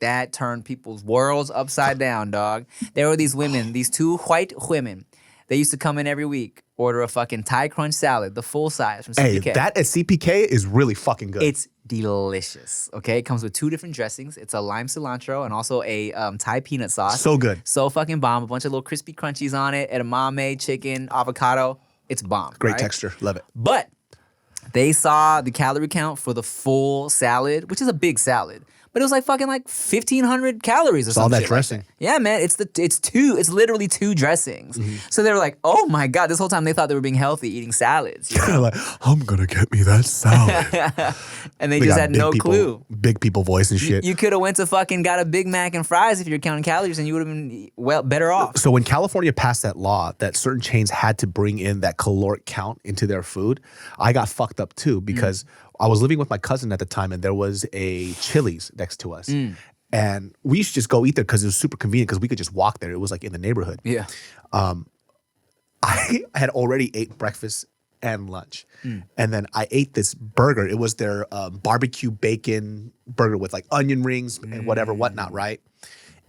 that turned people's worlds upside down, dog. There were these women, these 2 white women. They used to come in every week, order a fucking Thai crunch salad, the full size from CPK. Hey, that at CPK is really fucking good. It's delicious, okay? It comes with 2 different dressings. It's a lime cilantro and also a Thai peanut sauce. So good. So fucking bomb. A bunch of little crispy crunchies on it, edamame, chicken, avocado. It's bomb. Great right? texture. Love it. But they saw the calorie count for the full salad, which is a big salad. But it was like fucking like 1,500 calories or something. All that shit dressing. Like that. Yeah, man. It's literally 2 dressings. So they were like, oh my God, this whole time they thought they were being healthy eating salads. You know? Like, I'm gonna get me that salad. And they just got had big no people, clue. Big people voice and shit. You could have went to fucking got a Big Mac and fries if you're counting calories, and you would have been better off. So when California passed that law that certain chains had to bring in that caloric count into their food, I got fucked up too because I was living with my cousin at the time, and there was a Chili's next to us. And we used to just go eat there because it was super convenient because we could just walk there. It was like in the neighborhood. Yeah. I had already ate breakfast and lunch. And then I ate this burger. It was their barbecue bacon burger with like onion rings and whatnot, right?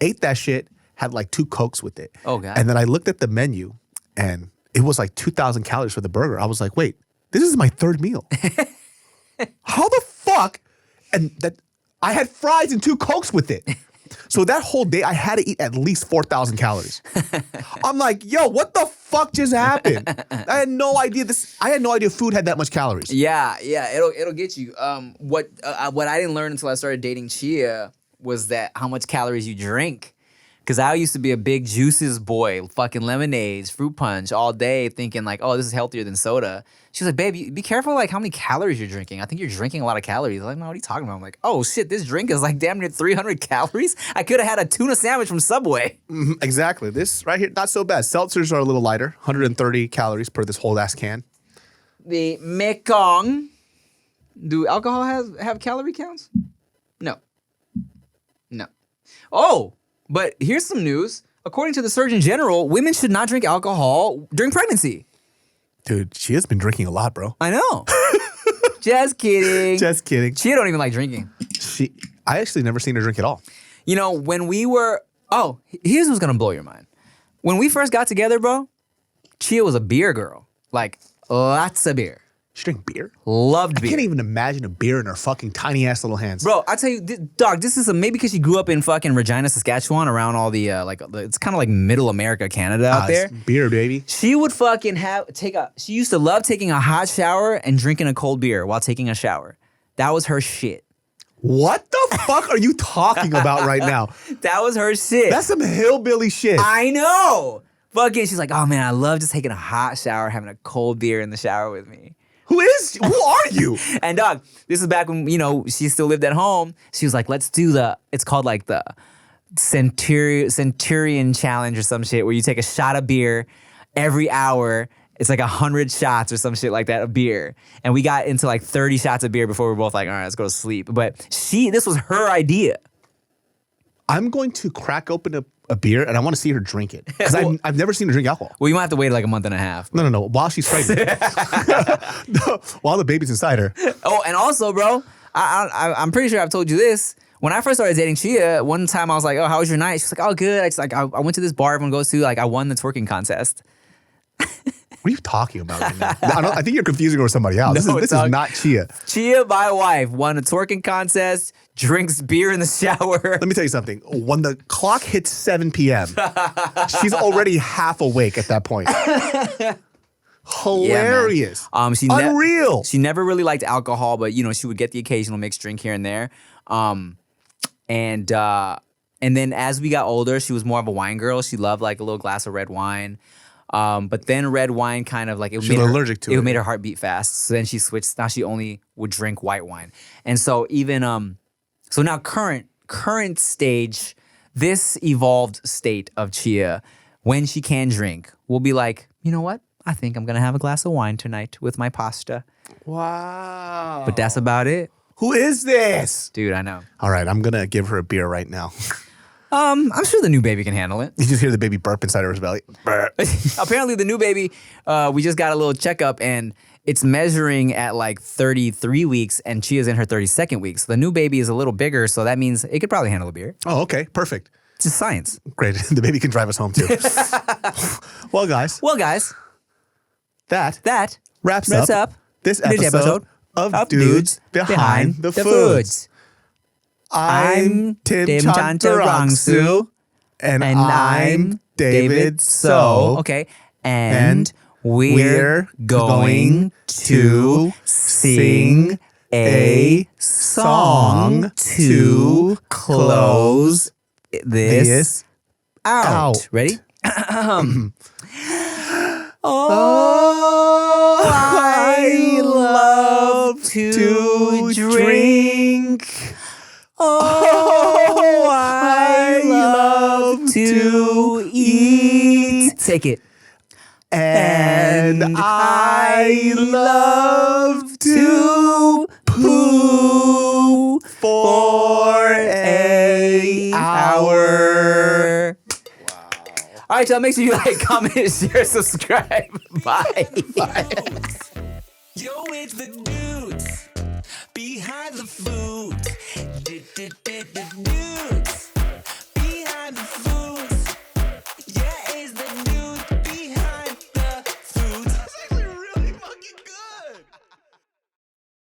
Ate that shit, had like 2 Cokes with it. Oh, God. And then I looked at the menu and it was like 2,000 calories for the burger. I was like, wait, this is my 3rd meal. How the fuck? And that I had fries and 2 Cokes with it. So that whole day, I had to eat at least 4,000 calories. I'm like, yo, what the fuck just happened? I had no idea food had that much calories. Yeah, it'll get you. What I didn't learn until I started dating Chia was that how much calories you drink. Because I used to be a big juices boy, fucking lemonades, fruit punch all day, thinking like, oh, this is healthier than soda. She was like, babe, be careful like how many calories you're drinking. I think you're drinking a lot of calories. I'm like, no, what are you talking about? I'm like, oh shit, this drink is like damn near 300 calories. I could have had a tuna sandwich from Subway. Exactly. This right here, not so bad. Seltzers are a little lighter, 130 calories per this whole ass can. The Mekong. Do alcohol have calorie counts? No. Oh, but here's some news. According to the Surgeon General, women should not drink alcohol during pregnancy. Dude, she has been drinking a lot, bro. I know. Just kidding. Just kidding. Chia don't even like drinking. I actually never seen her drink at all. You know, when we were... Oh, here's what's going to blow your mind. When we first got together, bro, Chia was a beer girl. Like, lots of beer. She drank beer? Loved beer. I can't even imagine a beer in her fucking tiny ass little hands. Bro, I tell you, dog, this is maybe because she grew up in fucking Regina, Saskatchewan, around all the it's kind of like middle America, Canada out there. Beer, baby. She would fucking she used to love taking a hot shower and drinking a cold beer while taking a shower. That was her shit. What the fuck are you talking about right now? That was her shit. That's some hillbilly shit. I know. Fucking, she's like, oh man, I love just taking a hot shower, having a cold beer in the shower with me. Who are you? And dog, this is back when, she still lived at home. She was like, let's do it's called like the Centurion Challenge or some shit, where you take a shot of beer every hour. It's like 100 shots or some shit like that of beer. And we got into like 30 shots of beer before we were both like, all right, let's go to sleep. But this was her idea. I'm going to crack open a beer and I want to see her drink it. Because I've never seen her drink alcohol. Well, you might have to wait like a month and a half. No. While she's pregnant. No, while the baby's inside her. Oh, and also, bro, I'm pretty sure I've told you this. When I first started dating Chia, one time I was like, oh, how was your night? She's like, oh, good. I went to this bar everyone goes to. Like, I won the twerking contest. What are you talking about right now? I think you're confusing her with somebody else. No, this is not Chia. Chia, my wife, won a twerking contest, drinks beer in the shower. Let me tell you something. When the clock hits 7 p.m., she's already half awake at that point. Hilarious. Yeah, Unreal. She never really liked alcohol, but she would get the occasional mixed drink here and there. And then as we got older, she was more of a wine girl. She loved like a little glass of red wine. But then red wine kind of like she was allergic to it. It made her heart beat fast. So then she switched. Now she only would drink white wine. And so even so now current stage, this evolved state of Chia, when she can drink, will be like, you know what? I think I'm gonna have a glass of wine tonight with my pasta. Wow. But that's about it. Who is this? Dude, I know. All right, I'm gonna give her a beer right now. I'm sure the new baby can handle it. You just hear the baby burp inside of her belly. Apparently the new baby, we just got a little checkup and it's measuring at like 33 weeks and Chia's in her 32nd week. So the new baby is a little bigger, so that means it could probably handle a beer. Oh, okay. Perfect. It's just science. Great. The baby can drive us home too. Well, guys. That wraps up this episode of Dudes Behind the Foods. I'm Tim Chantarangsu, and I'm David So. Okay, and we're going to sing a song to close this out. Ready? Oh, I love to drink. Oh, I love to eat. Take it. And I love to poo for an hour. All right, y'all, make sure you like, comment, share, subscribe. Bye. Bye. Yo, it's the dudes behind the food.